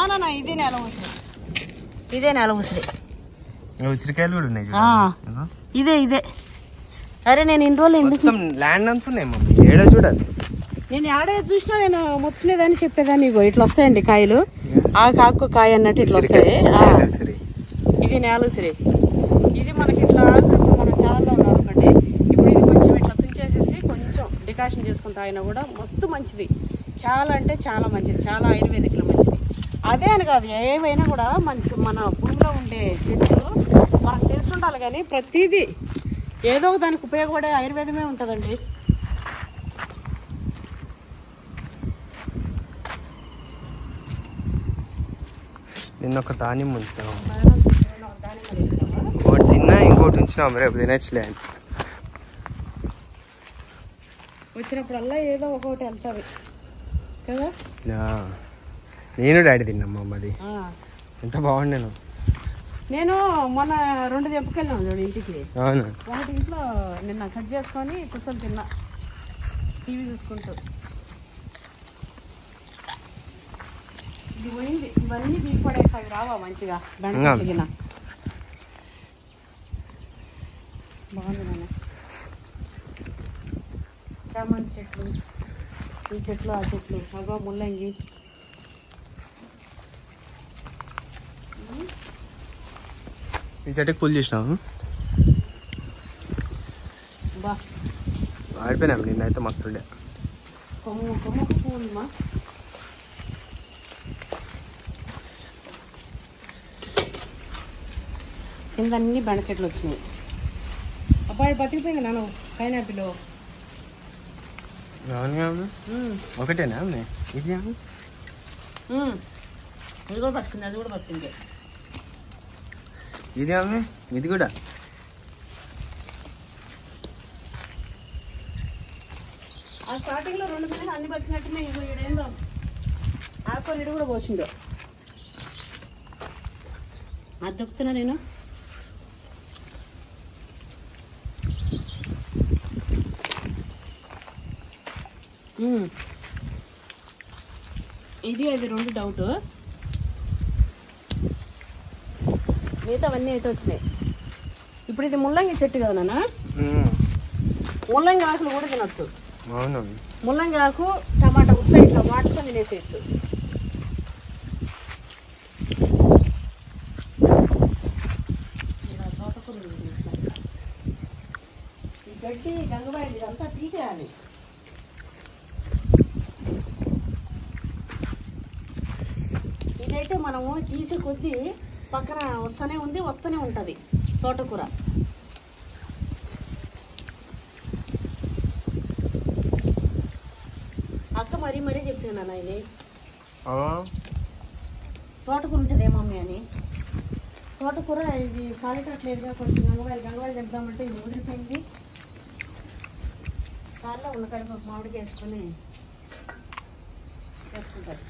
నాన్న ఇదే నేల ఉసిరి. ఇదే నేల ఉసిరి. ఉసిరికాయలు కూడా ఉన్నాయి. ఇదే అరే నేను ఇన్ని రోజులు ఎందుకు ల్యాండ్ అంతున్నాయి మమ్మీ? ఏడ చూడాలి. నేను ఆడే చూసినా నేను ముత్తుకునేదని చెప్పేదాన్ని. ఇగో ఇట్లా వస్తాయండి కాయలు. ఆ కాకు కాయ అన్నట్టు ఇట్లా వస్తాయి. ఇది నేలుసిరి. ఇది మనకి ఇట్లా మనం చాలా ఉన్నాం అనుకోండి. ఇప్పుడు ఇది కొంచెం ఇట్లా తుంచేసేసి కొంచెం డికాషన్ చేసుకుని తాగినా కూడా మస్తు మంచిది. చాలా అంటే చాలా మంచిది. చాలా ఆయుర్వేదిక్లో మంచిది. అదే అని కాదు, ఏవైనా కూడా మంచి మన భూమిలో ఉండే చెట్లు మనకు తెలిసి ఉండాలి. కానీ ప్రతిదీ ఏదో దానికి ఉపయోగపడే ఆయుర్వేదమే ఉంటుందండి. నిన్న ఒక దానిమ్మ ఉంచినాం. ఒకటి తిన్నా, ఇంకోటి ఉంచినాం. రేపు తినచ్చులే అని వచ్చినప్పుడల్లా ఏదో ఒకటి వెళ్తుంది కదా. నేను డాడీ తిన్నామ్మా. అది ఎంత బాగుండేను. నేను మొన్న 2 తెంపుకెళ్ళాను చూడు ఇంటికి. అవును. ఒకటి ఇంట్లో నిన్న కట్ చేసుకొని కూర్చొని తిన్నా టీవీ చూసుకుంటూ. ఇది పోయింది. ఇవన్నీ దీపడేసాయి రావా మంచిగా బెండగిన. బాగుంది నాన్న. చామంతి చెట్లు, ఈ చెట్లు, ఆ చెట్లు, అగో ముల్లంగి. ఈ చెట్టుకి పూలు చూసినావు బా ఆడిపోయినాము నిన్నైతే మస్తు ఉండే. కొమ్మ పూలమ్మా. కింద అన్ని బెండ చెట్లు వచ్చినాయి. అబ్బాయి బతికిపోయింది నాన్న పైనాపిల్. ఒకటేనా ఇది ఇది కూడా బతికింది, అది కూడా బతికింది. ఇది ఇది కూడా ఆ స్టార్టింగ్లో 2 మినిట్లు అన్ని బతికినట్టున్నాయి. ఇగో ఈడేందో ఆకులు ఇడు కూడా పోసిండు. అది దొక్కుతున్నా నేను. ఇది అది 2 డౌట్. మిగతా అవన్నీ అయితే వచ్చినాయి. ఇప్పుడు ఇది ముల్లంగి చెట్టు కదా నాన్న, ముల్లంగి ఆకులు కూడా తినొచ్చు. అవును ముల్లంగి ఆకు టమాటా ఉత్త ఇట్లా వాడుకొని తినేసేయచ్చు. ఈ గడ్డి గంగబాయి ఇదంతా పీకేయాలి. ఇదైతే మనము తీసే కొద్దీ పక్కన వస్తూనే ఉంటుంది తోటకూర. అక్క మరీ చెప్తాను నాన్న, ఇది తోటకూర ఉంటుంది ఏమమ్మీ అని. తోటకూర ఇది సాలికట్లేదుగా, కొంచెం గంగవాయిలు చెప్దామంటే ఇది వదిలిపోయింది. సార్లో ఉన్న కడుపు మామిడికి వేసుకొని చేసుకుంటారు.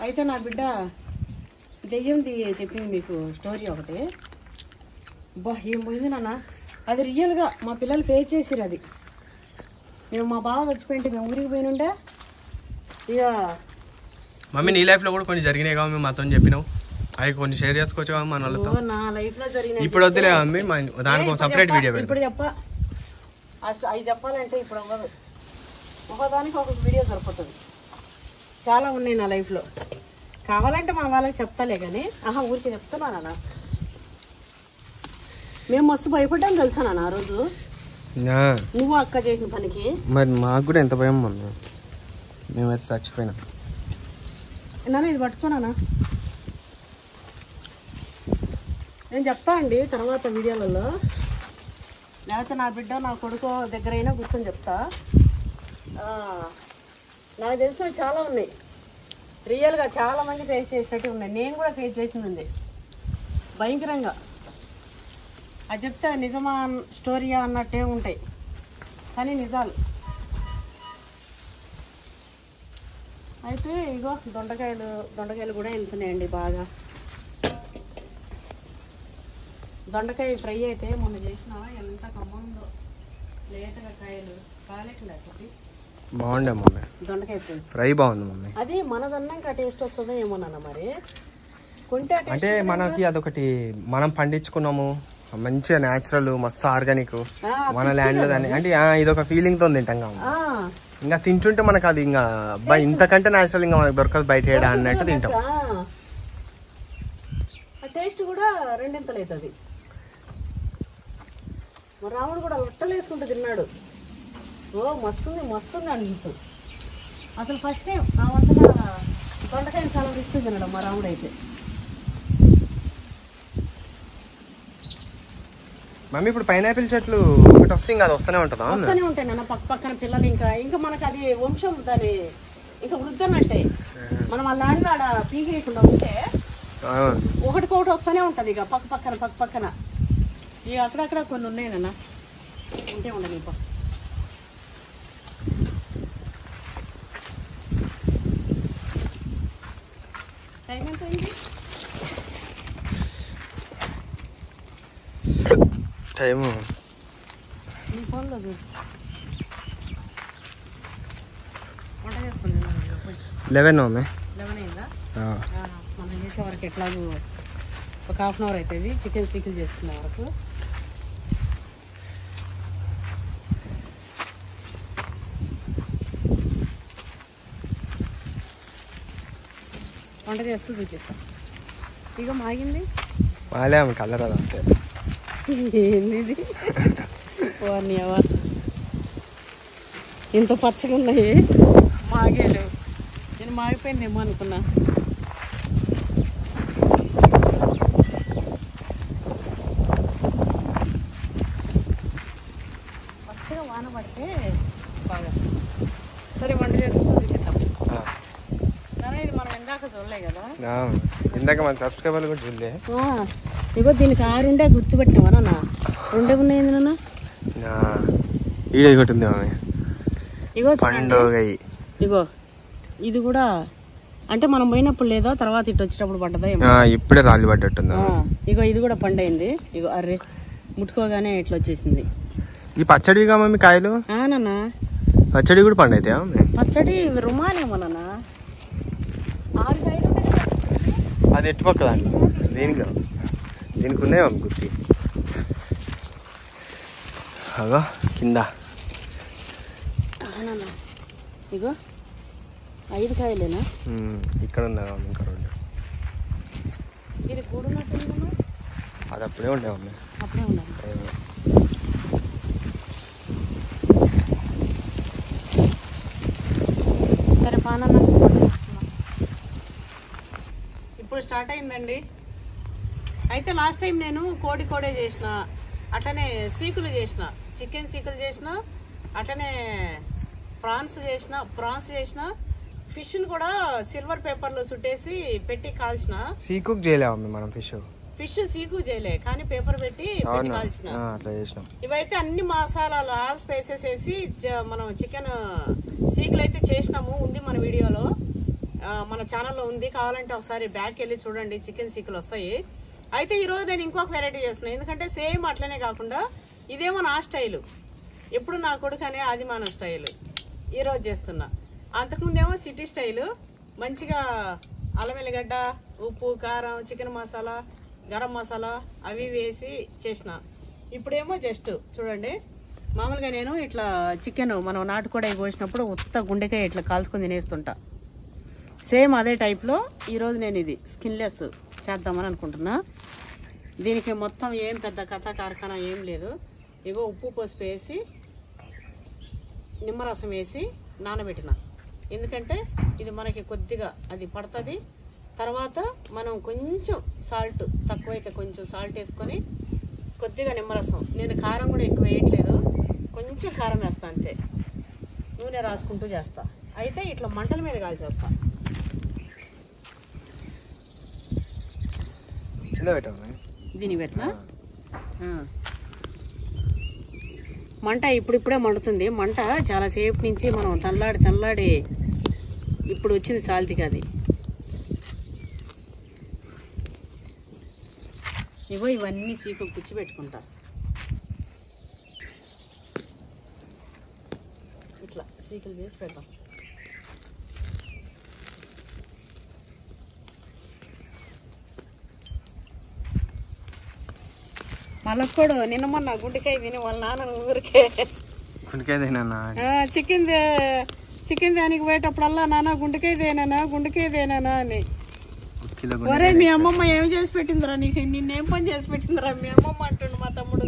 అయితే నా బిడ్డ దెయ్యంది చెప్పింది మీకు స్టోరీ ఒకటి. బా ఏం పోయింది నాన్న, అది రియల్గా మా పిల్లలు ఫేస్ చేసిరు. అది మేము మా బావ చచ్చిపోయింటే మేము ఊరికి పోయినుండే. ఇక మమ్మీ నీ లైఫ్లో కూడా కొన్ని జరిగినాయి కదా, మేము మాతో చెప్పినావు. అవి కొన్ని షేర్ చేసుకోవచ్చు కదా మన వాళ్ళతో. నా లైఫ్లో జరిగిన ఇప్పుడు వద్దులే మమ్మీ, దానికి ఒక సపరేట్ వీడియో పెడతాం. ఇప్పుడు అవి చెప్పాలంటే ఇప్పుడు అవ్వదు. ఒకదానికి ఒక వీడియో సరిపోతుంది. చాలా ఉన్నాయి నా లైఫ్లో. కావాలంటే మన వాళ్ళకి చెప్తాలే కానీ ఊరికి చెప్తున్నా నాన్న. మేము మస్తు భయపడ్డాం తెలుసా నాన్న ఆ రోజు నువ్వు అక్క చేసిన పనికి. మరి మాకు కూడా ఎంత భయం మమ్మీ, మేమైతే చచ్చిపోయినాం. నాన్న ఇది పట్టుకోనా, నేను చెప్తా అండి తర్వాత వీడియోలలో. లేకపోతే నా బిడ్డ నా కొడుకు దగ్గర అయినా కూర్చొని చెప్తా. నాకు తెలిసినవి చాలా ఉన్నాయి. రియల్గా చాలామంది ఫేస్ చేసినట్టు ఉన్నాయి. నేను కూడా ఫేస్ చేసింది ఉంది భయంకరంగా. అది చెప్తే నిజమా స్టోరీయా అన్నట్టే ఉంటాయి, కానీ నిజాలు. అయితే ఇగో దొండకాయలు కూడా వెళ్తున్నాయండి బాగా. దొండకాయ ఫ్రై అయితే మొన్న చేసిన ఎంత కమ్మందో, లేతగా కాయలు కాలేకలేకపోతే బాగుండే మమ్మీ. దొండకాయ ఫ్రై బాగుంది మమ్మీ. అది మనదన్నాక టేస్ట్ వస్తుందో ఏమోనన్నా మరి. కొంటే అంటే మనకి అదొకటి మనం పండించుకున్నాము, మంచిగా న్యాచురల్ మస్తు ఆర్గానిక్ మన ల్యాండ్ లో దాన్ని అంటే ఇదొక ఫీలింగ్ తో తింటాం కాదు. ఇంకా తింటుంటే మనకు అది ఇంకా అబ్బాయి ఇంతకంటే న్యాచురల్ ఇంకా మనకు దొరకదు బయట ఏడా అన్నట్టు తింటాం. టేస్ట్ కూడా రెండింతలు అవుతుంది. మా రాముడు కూడా లొట్టలు వేసుకుంటూ తిన్నాడు. ఓ మస్తుంది అండి. అసలు ఫస్ట్ టైం ఆ వంటగా దొండకాయని చాలా ఇస్తుంది తినడం మా రాముడు అయితే. మమ్మీ ఇప్పుడు పైనాపిల్ చెట్లు ఒకటి వస్తుంది అది వస్తూనే ఉంటుందా? వస్తూనే ఉంటాయి నాన్న పక్కన పిల్లలు. ఇంకా మనకు అది వంశం దాని ఇంకా వృద్ధన్నట్టే. మనం ఆ ల్యాండ్లో ఆడ పీకేయకుండా ఉంటే ఒకటికొకటి వస్తూనే ఉంటుంది. ఇక పక్కన ఇక అక్కడక్కడ కొన్ని ఉన్నాయి నాన్న, ఉంటే ఉండదు. ఇప్ప టైం ఎంత అయింది? టైము నీ ఫోన్లో చూడు. వంట చేసుకుని 11 మమ్మీ. 11 అయిందా? మనం చేసే వరకు ఎట్లాగూ ఒక హాఫ్ అన్ అవర్ అవుతుంది. చికెన్ సీకులు చేసుకునే వరకు వంట చేస్తూ చూపిస్తాం. ఇక మాగింది మాలే కలర్ అది అంతే. ఏంది ఇది వార్నియవా ఇంత పచ్చగా ఉన్నాయి మాగాడు. నేను మాగిపోయిందేమో అనుకున్నా. పచ్చగా వాన పడితే బాగా. సరే వంట చేస్తూ చూపిద్దాం. ఇది మనం ఇందాక చూడలే కదా. ఇందాక మన సబ్స్క్రైబర్లు కూడా చూడలే. ఇగో దీనికి 6 ఉండే గుర్తుపెట్టినావా నాన్న? 2 ఉన్నాయి నాన్న. ఈడే కొట్టింది ఆమె. ఇగో పండుగ. ఇగో ఇది కూడా అంటే మనం పోయినప్పుడు లేదా తర్వాత ఇటు వచ్చేటప్పుడు పడ్డదా? ఇప్పుడే రాళ్ళు పడ్డట్టుంది. ఇగో ఇది కూడా పండైంది. ఇగో అర్రే ముట్టుకోగానే ఇట్లా వచ్చేసింది. ఈ పచ్చడిగా మమ్మీ కాయలు నాన్న పచ్చడి కూడా పండైతే. పచ్చడి రుమాలేమో నాన్న. 6 కాయలు అది ఎట్టు పక్క దాంట్లో దీనికి ఉన్నాయి మమ్మీ గుర్తి. అగో కింద ఇగో 5 కాయలేనా? ఇక్కడ ఉన్నాయి మమ్మీ ఇంకా 2. ఇది కూడున్నట్టు అది అప్పుడే ఉండే మమ్మీ. అప్పుడే ఉన్నాయి. సరే పానన్న ఇప్పుడు స్టార్ట్ అయిందండి. అయితే లాస్ట్ టైం నేను కోడే చేసిన, అట్లనే సీకులు చేసిన, చికెన్ సీకులు చేసిన, అట్లనే ప్రాన్స్ చేసిన, ఫిష్ని కూడా సిల్వర్ పేపర్లో చుట్టేసి పెట్టి కాల్చిన. సీకు చేయలే మనం ఫిష్ సీకు చేయలే కానీ పేపర్ పెట్టి కాల్చిన. ఇవైతే అన్ని మసాలాలు ఆల్ స్పైసెస్ వేసి మనం చికెన్ సీకులు అయితే చేసినాము. ఉంది మన వీడియోలో, మన ఛానల్లో ఉంది. కావాలంటే ఒకసారి బ్యాక్ వెళ్ళి చూడండి, చికెన్ సీకులు వస్తాయి. అయితే ఈరోజు నేను ఇంకొక వెరైటీ చేస్తున్నాను. ఎందుకంటే సేమ్ అట్లనే కాకుండా ఇదేమో నా స్టైలు, ఎప్పుడు నా కొడుకు అనే అది మన స్టైలు ఈరోజు చేస్తున్నా. అంతకుముందేమో సిటీ స్టైలు, మంచిగా అల్లం వెల్లిగడ్డ, ఉప్పు, కారం, చికెన్ మసాలా, గరం మసాలా అవి వేసి చేసిన. ఇప్పుడేమో జస్ట్ చూడండి, మామూలుగా నేను ఇట్లా చికెన్ మనం నాటుకోడి కోసినప్పుడు ఉత్త గుండెకాయ ఇట్లా కాల్చుకొని తినేస్తుంటా. సేమ్ అదే టైప్లో ఈరోజు నేను ఇది స్కిన్లెస్ చేద్దామని అనుకుంటున్నా. దీనికి మొత్తం ఏం పెద్ద కథ కార్ఖానా ఏం లేదు. ఇగో ఉప్పు పసుపు వేసి నిమ్మరసం వేసి నానబెట్టిన. ఎందుకంటే ఇది మనకి కొద్దిగా అది పడుతుంది. తర్వాత మనం కొంచెం సాల్ట్ తక్కువైతే కొంచెం సాల్ట్ వేసుకొని కొద్దిగా నిమ్మరసం. నేను కారం కూడా ఎక్కువ వేయట్లేదు, కొంచెం కారం వేస్తా అంతే. నూనె రాసుకుంటూ చేస్తా. అయితే ఇట్లా మంటల మీద కాల్చేస్తా. దీని పెట్టినా మంట ఇప్పుడిప్పుడే మండుతుంది. మంట చాలా సేపు నుంచి మనం తనలాడి ఇప్పుడు వచ్చింది సాల్తీకి. అది ఇగో ఇవన్నీ సీకు పుచ్చి పెట్టుకుంటా. ఇట్లా సీకులు చేసి పెడతాం. మళ్ళొక్కడు నిన్న మొన్న గుండెకాయ తిని వాళ్ళ నాన్న ఊరికే చికెన్ దానికి పోయేటప్పుడల్లా నాన్న గుండెకాయ తేనా అని. ఒరే మీ అమ్మమ్మ ఏం చేసి పెట్టిందిరా నీకు, నిన్నేం పని చేసి పెట్టిందిరా మీ అమ్మమ్మ అంటుండు మా తమ్ముడు.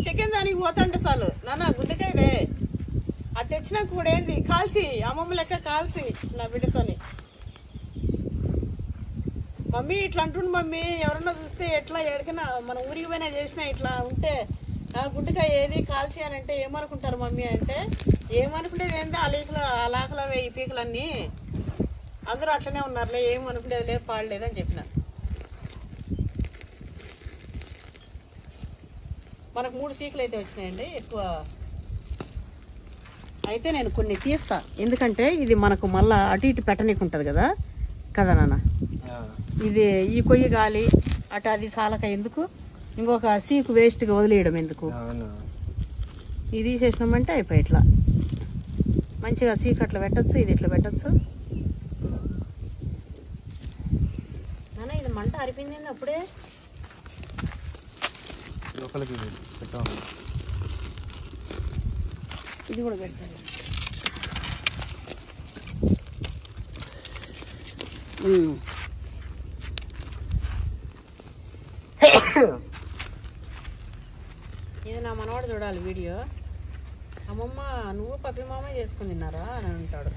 చికెన్ దానికి పోతాంటే చాలు, నాన్న గుండెకాయదే అది తెచ్చినాక కూడా ఏంది కాల్చి అమ్మమ్మ లెక్క కాల్చి నా బిడ్డతోని. మమ్మీ ఇట్లా అంటుండు మమ్మీ, ఎవరన్నా చూస్తే ఎట్లా ఎడికినా మన ఊరికి పోయినా చేసినా ఇట్లా ఉంటే గుండెకాయ ఏది కాల్చి అని అంటే ఏమనుకుంటారు మమ్మీ అంటే, ఏమనుకునేది ఏంటి అలాకలో ఈ పీకులన్నీ అందరూ అట్లనే ఉన్నారులే, ఏమనుకునేది లేదు పాడలేదని చెప్పిన. మనకు 3 సీకులు అయితే వచ్చినాయండి ఎక్కువ. అయితే నేను కొన్ని తీస్తా, ఎందుకంటే ఇది మనకు మళ్ళా అటు ఇటు పెట్టనీకి ఉంటుంది కదా నాన్న. ఇది ఈ కొయ్యి గాలి అటు అది సాలక ఎందుకు, ఇంకొక సీకు వేస్ట్గా వదిలేయడం ఎందుకు. ఇది చేసినామంటే అయిపోయి ఇట్లా మంచిగా సీకు అట్లా పెట్టచ్చు, ఇది ఇట్లా పెట్టచ్చు. నాన్న ఇది మంట అరిపింది అప్పుడే. ఇది కూడా పెడతాను. ఇది నా మనవాడు చూడాలి వీడియో. అమ్మమ్మ నువ్వు పప్పి మామ చేసుకుని తిన్నారా అని అంటాడు.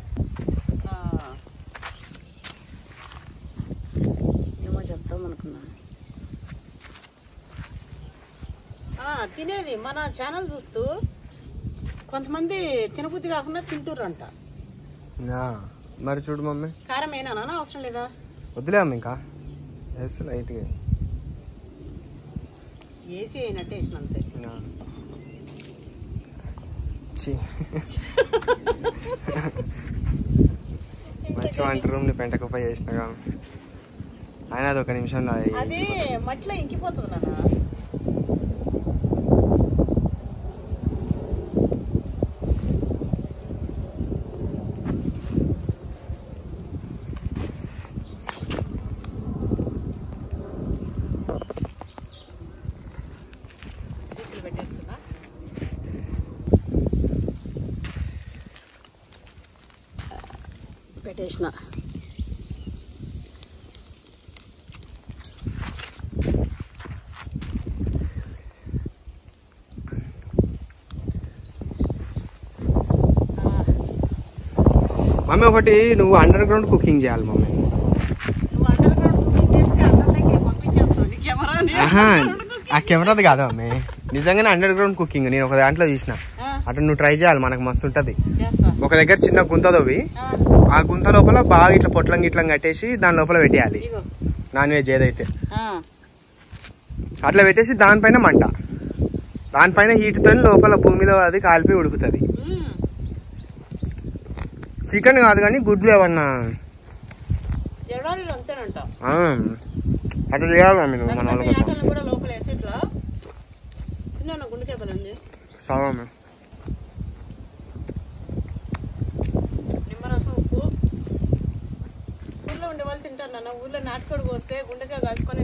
ఏమో చెప్తాం అనుకున్నాను. తినేది మన ఛానల్ చూస్తూ కొంతమంది తినబుద్ధి కాకుండా తింటుర్రంట. మరి చూడు మమ్మీ, కారం ఏనా అవసరం లేదా? వద్దులే అమ్మ, ఇంకా వేస్తే లైట్గా ఏసీ అయినట్టే వేసిన అంతే. మంచి వంట రూమ్ ని పెంటకుప్ప చేసినగా ఆయన అది ఒక నిమిషం అది మట్టిలో ఇంకిపోతుంది నాన్న. సీట్లు పెట్టేస్తున్నా. పెట్టేసిన. మమ్మీ ఒకటి నువ్వు అండర్ గ్రౌండ్ కుకింగ్ చేయాలి మమ్మీ. నువ్వు అండర్ గ్రౌండ్ కుకింగ్ చేస్తే అందరికీ పంపించేస్తావు. నీ కెమెరా ఆ కెమెరాది కాదు మమ్మీ, నిజంగానే అండర్ గ్రౌండ్ కుకింగ్ నేను ఒక దాంట్లో చూసిన. అటు నువ్వు ట్రై చేయాలి, మనకు మస్తు ఉంటది. ఒక దగ్గర చిన్న గుంత తవ్వి ఆ గుంత లోపల బాగా ఇట్లా పొట్లం గిట్లం కట్టేసి దాని లోపల పెట్టేయాలి. నాన్ వెజ్ ఏదైతే అట్లా పెట్టేసి దానిపైన మంట, దానిపైన హీట్ తో లోపల భూమిలో అది కాలిపోయి ఉడుకుతుంది. చికెన్ కాదు కానీ గుడ్లు ఏమన్నా అట్లా చేయాలి మమ్మీ నువ్వు మన వాళ్ళ కోసం. సరే మమ్మీ. నిమ్మరసం, ఉప్పు. ఊర్లో ఉండే వాళ్ళు తింటారు నాన్న. ఊర్లో నాటుకోడి పోస్తే గుండెకాయ కాల్చుకొని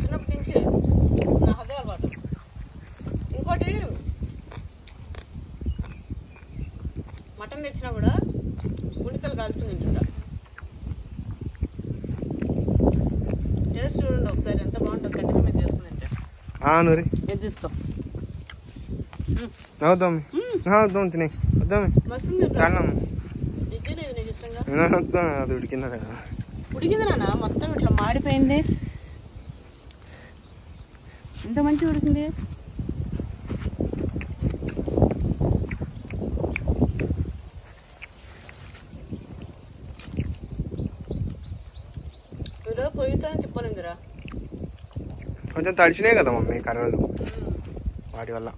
చిన్నప్పటి నుంచి నాకు అదే అలవాటు. ఇంకోటి మటన్ తెచ్చినా కూడా గుండెకాయలు కాల్చుకుని తింటుంటా. టేస్ట్ చూడండి ఒకసారి ఎంత బాగుంటుంది. కంటిన్యూ మీరు చేసుకుని తింటే ఇది తీసుకో. తినే అది ఉడికిందా కదా? ఉడికింది నాన్న, మొత్తం ఇట్లా మాడిపోయింది. ఎంత మంచిగా ఉడికింది. ఈరోజు పొయ్యితో తిప్పనుందిరా. కొంచెం తడిచినాయి కదా మమ్మీ కర్రలు, వాటి వల్ల.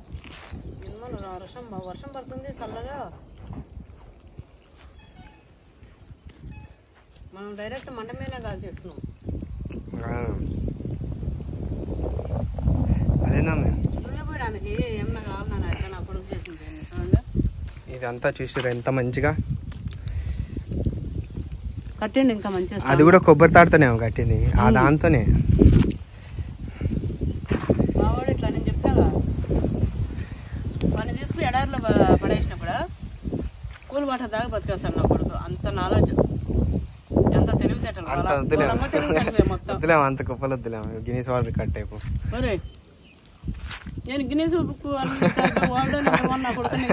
వర్షం పడుతుంది చల్లగా. మనం డైరెక్ట్ మంట మీద కాల్ చేస్తున్నాం. అదేనా పోయడానికి ఏమన్నా కావాలన్నా అట్లా నా కొడుకు చేసింది చూడండి. ఇదంతా చూసారు ఎంత మంచిగా కట్టండి. ఇంకా మంచిగా అది కూడా కొబ్బరి తాడుతోనే కట్టింది, ఆ దాంతోనే. మావాడు ఇట్లా నేను చెప్పినాగా, వాడిని తీసుకుని ఎడారిలో పడేసినా కూడా కూల్ వాటర్ దాకా బతికేస్తాడు నా కొడుకు. అంత నాలెడ్జ్, ఎంత తెలివితేటలు. వద్దులేము అంత కుప్పలు వద్దులేము, గిన్నీస్ వాటర్ కట్ అయిపో. నేను గిన్నీస్ బుక్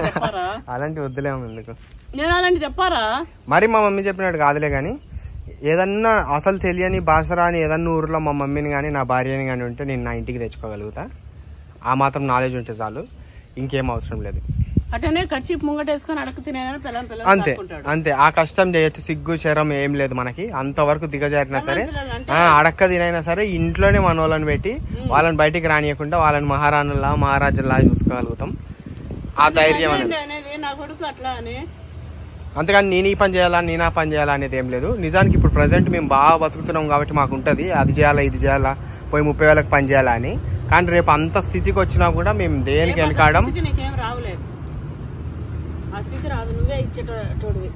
చెప్పారా? అలాంటివి వద్దులేము ఎందుకు, నేను అలాంటి చెప్పారా? మరి మా మమ్మీ చెప్పినట్టు కాదులే కానీ ఏదన్నా అసలు తెలియని భాష రాని ఏదన్నా ఊర్లో మా మమ్మీని కానీ నా భార్యని కానీ ఉంటే నేను నా ఇంటికి తెచ్చుకోగలుగుతా. ఆ మాత్రం నాలెడ్జ్ ఉంటే చాలు, ఇంకేం అవసరం లేదు. అటనే కర్చీప్ ముంగటేసుకొని అడక తినేదని అంతే అంతే. ఆ కష్టం చేయొచ్చు, సిగ్గు శరం ఏం లేదు మనకి. అంతవరకు దిగజారినా సరే, అడక్క తినైనా సరే ఇంట్లోనే మన వాళ్ళని పెట్టి వాళ్ళని బయటికి రానియకుండా వాళ్ళని మహారాణులా మహారాజులా చూసుకోగలుగుతాం. ఆ ధైర్యం అనేది నా కొడుకు అట్లా అని. అంతేగాని నేను ఈ పని చేయాలా నేను ఆ పని చేయాలా అనేది ఏం లేదు. నిజానికి ఇప్పుడు ప్రజెంట్ మేము బాగా బతుకుతున్నాం కాబట్టి మాకు ఉంటది అది చేయాలా ఇది చేయాలా, పోయి 30,000కి పని చేయాలా అని. కానీ రేపు అంత స్థితికి వచ్చినా కూడా మేము దేనికి వెనకాడం. నీకేం రావులేదు, ఆ స్థితి రాదు, నువ్వే ఇచ్చేటోడివి.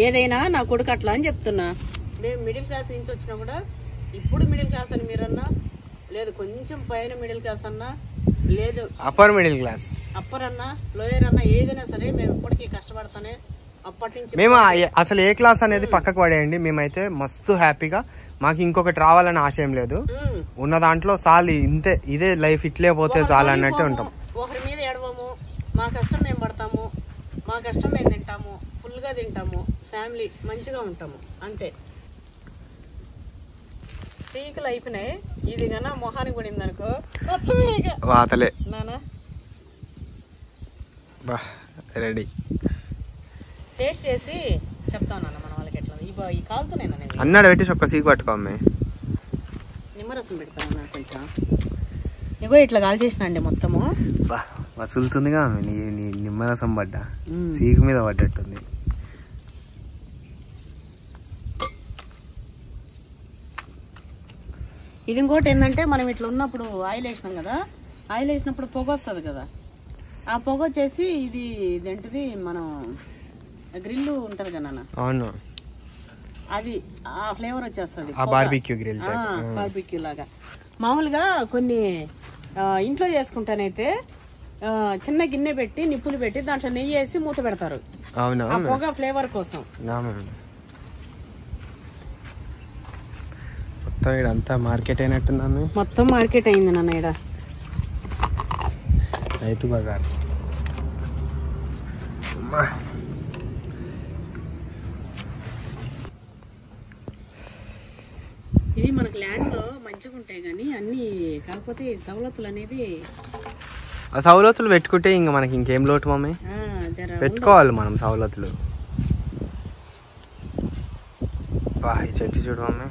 ఏదైనా నా కొడుకు అట్లా అని చెప్తున్నా. మేము మిడిల్ క్లాస్ నుంచి వచ్చినా కూడా ఇప్పుడు మిడిల్ క్లాస్ అని మీరన్నా లేదు, కొంచెం పైన మిడిల్ క్లాస్ అన్నా లేదు. అప్పర్ మిడిల్ క్లాస్, అప్పర్ అన్నా లోయర్ అన్నా ఏదైనా సరే మేము ఇప్పటికీ కష్టపడతానే. అప్పటి నుంచి మేము అసలు ఏ క్లాస్ అనేది పక్కకు పడేయండి, మేమైతే మస్తు హ్యాపీగా, మాకు ఇంకొకటి రావాలని ఆశయం లేదు. ఉన్న దాంట్లో చాలు, ఇంతే, ఇదే లైఫ్, ఇట్లే పోతే చాలు అన్నట్టే ఉంటాం. ఒకరి మీద ఏడవము, మా కష్టం మేము పడతాము, మా కష్టం మేము తింటాము, ఫుల్గా తింటాము, ఫ్యామిలీ మంచిగా ఉంటాము, అంతే. సీకులు అయిపోయినాయి, ఇది కన్నా మొహానికి పడింది అనుకో వాతలే నానా. బా రెడీ. టేస్ట్ చేసి చెప్తాను నాన్న మన వాళ్ళకి ఎట్లా. ఈ కాలుతున్నాయి నాన్న. అన్నాడు పెట్టేసి ఒక్క సీకు పట్టుకోమ్మే. నిమ్మరసం పెడతాను నాకు కొంచెం. ఇగో ఇట్లా కాల్ చేసిన అండి మొత్తము. బా వసులుతుందిగా నీ నిమ్మరసం పడ్డా, సీకు మీద పడ్డట్టుంది. ఇది ఇంకోటి ఏంటంటే, మనం ఇట్లా ఉన్నప్పుడు ఆయిల్ వేసినాం కదా, ఆయిల్ వేసినప్పుడు పొగ వస్తుంది కదా, ఆ పొగ వచ్చేసి ఇదేంటిది మనం గ్రిల్ ఉంటది కదా నాన్న, అవును, అది ఆ ఫ్లేవర్ వచ్చేస్తుంది. బార్బిక్యూ గ్రిల్, బార్బిక్యూ లాగా. మామూలుగా కొన్ని ఇంట్లో చేసుకుంటానైతే చిన్న గిన్నె పెట్టి నిప్పులు పెట్టి దాంట్లో నెయ్యి వేసి మూత పెడతారు, అవును, ఆ పొగ ఫ్లేవర్ కోసం. మొత్తం ఇదంతా మార్కెట్ అయినట్టుందా? మొత్తం మార్కెట్ అయింది నాన్న. ఇక్కడ రైతు బజార్. ఇది మనకు ల్యాండ్ లో మంచిగా ఉంటాయి కానీ అన్ని, కాకపోతే సవలతులు అనేది, ఆ సవలతులు పెట్టుకుంటే ఇంకా మనకి ఇంకేం లోటు మమ్మీ, పెట్టుకోవాలి మనం సవలతులు. బా ఈ చెట్టు చూడు మమ్మీ,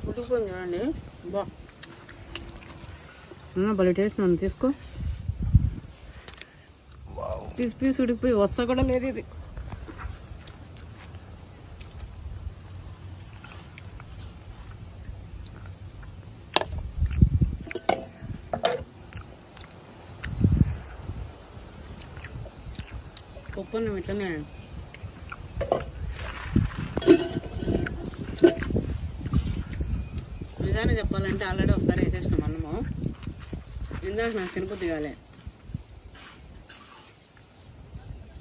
ఉడికిపోయింది చూడండి. బా భలే టేస్ట్ నన్ను తీసుకో. పీస్ ఉడికిపోయి వస్తా కూడా లేదు ఇది. ఉప్పన్నం ఇట్లనే నిజాన్ని చెప్పాలంటే ఆల్రెడీ ఒకసారి వేసేసినాం అన్నము. ఇందాక నాకు తినబుద్ధి కాలే,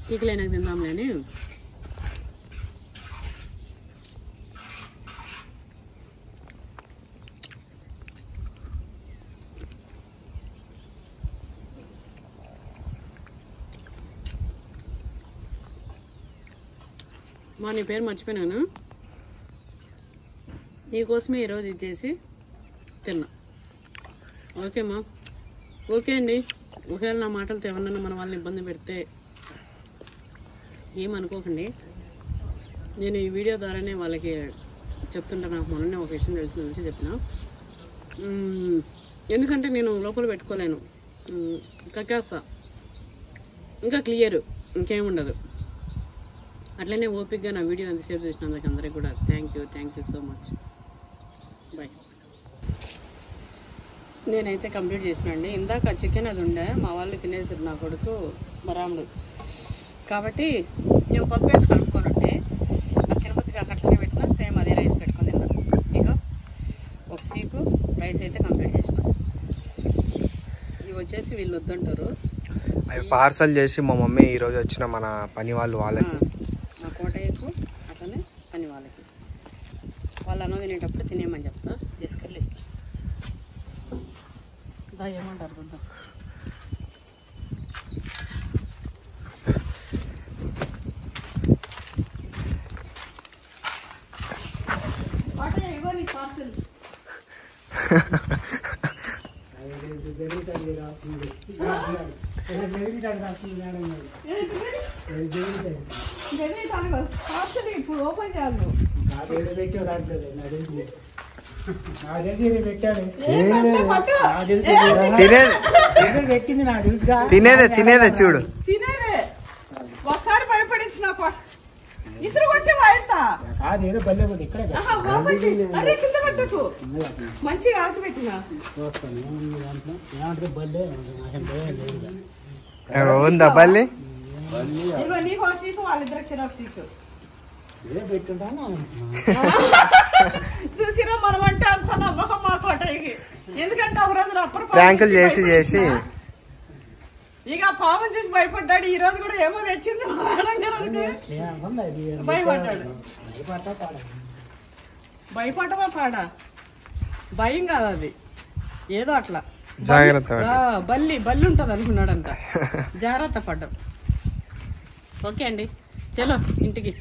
సీకులైనాక తిందాంలేని. మా నీ పేరు మర్చిపోయినాను, నీకోసమే ఈరోజు ఇచ్చేసి తిన్నా. ఓకేమ్మా, ఓకే అండి. ఒకవేళ నా మాటలతో ఎవరన్నా మన వాళ్ళని ఇబ్బంది పెడితే ఏమనుకోకండి. నేను ఈ వీడియో ద్వారానే వాళ్ళకి చెప్తుంటా. నాకు మొన్ననే ఒక విషయం తెలిసిన విషయం చెప్పిన, ఎందుకంటే నేను లోపల పెట్టుకోలేను, కక్కేస్తా, ఇంకా క్లియర్, ఇంకేముండదు. అట్లనే ఓపిక్గా నా వీడియో ఎంతసేపు చూసినందుకు అందరికీ కూడా thank you so much. Bye. నేనైతే కంప్లీట్ చేసినండి. ఇందాక చికెన్ అది ఉండే, మా వాళ్ళు తినేసారు, నా కొడుకు మా రాముడు. కాబట్టి నేను పప్పు వేసి కలుపుకొని ఉంటే ఆ తిరుపతికి అట్లనే పెట్టినా సేమ్ అదే రైస్ పెట్టుకొని తిన్నాను. ఇక ఒక సీకు రైస్ అయితే కంప్లీట్ చేసిన. ఇవి వచ్చేసి వీళ్ళు వద్దంటారు, అవి పార్సల్ చేసి మా మమ్మీ ఈరోజు వచ్చిన మన పని వాళ్ళకి, మా కోటయ్యకు అట్లనే పని వాళ్ళకి, వాళ్ళు అన్నం తినేటప్పుడు తినేయమని చెప్తా, తీసుకెళ్ళి ఇస్తా. దా ఏమంటారు చూద్దాం. ఇగో నీ పార్సల్. ఇప్పుడు ఓపెన్ చేయాలి. తినేదే చూడు, తినేదే. ఒకసారి భయపడించిన ఇసురు కొట్టి వాయిస్తా కింద పెట్టకు, మంచిగా ఆకు పెట్టిన ఉందా బల్లి. ఇగో నీకు ఒక సీకు, వాళ్ళిద్దరికి సిరొక సీకు. చూసిరా మనం అంటే అంత నమ్మకం మా కోటయ్యకి. ఎందుకంటే ఒక రోజు అప్పర్ ప్రాంకులు చేసి చేసి ఇక పాపం చూసి భయపడ్డాడు. ఈ రోజు కూడా ఏమో తెచ్చింది మా మేడం గారు అనుకో భయపడ్డాడు. భయపడమా పాడా భయం కాదు అది, ఏదో అట్లా జాగ్రత్త బల్లి ఉంటది అనుకున్నాడంట. జాగ్రత్త పడ్డాం. ఓకే అండి, చలో ఇంటికి.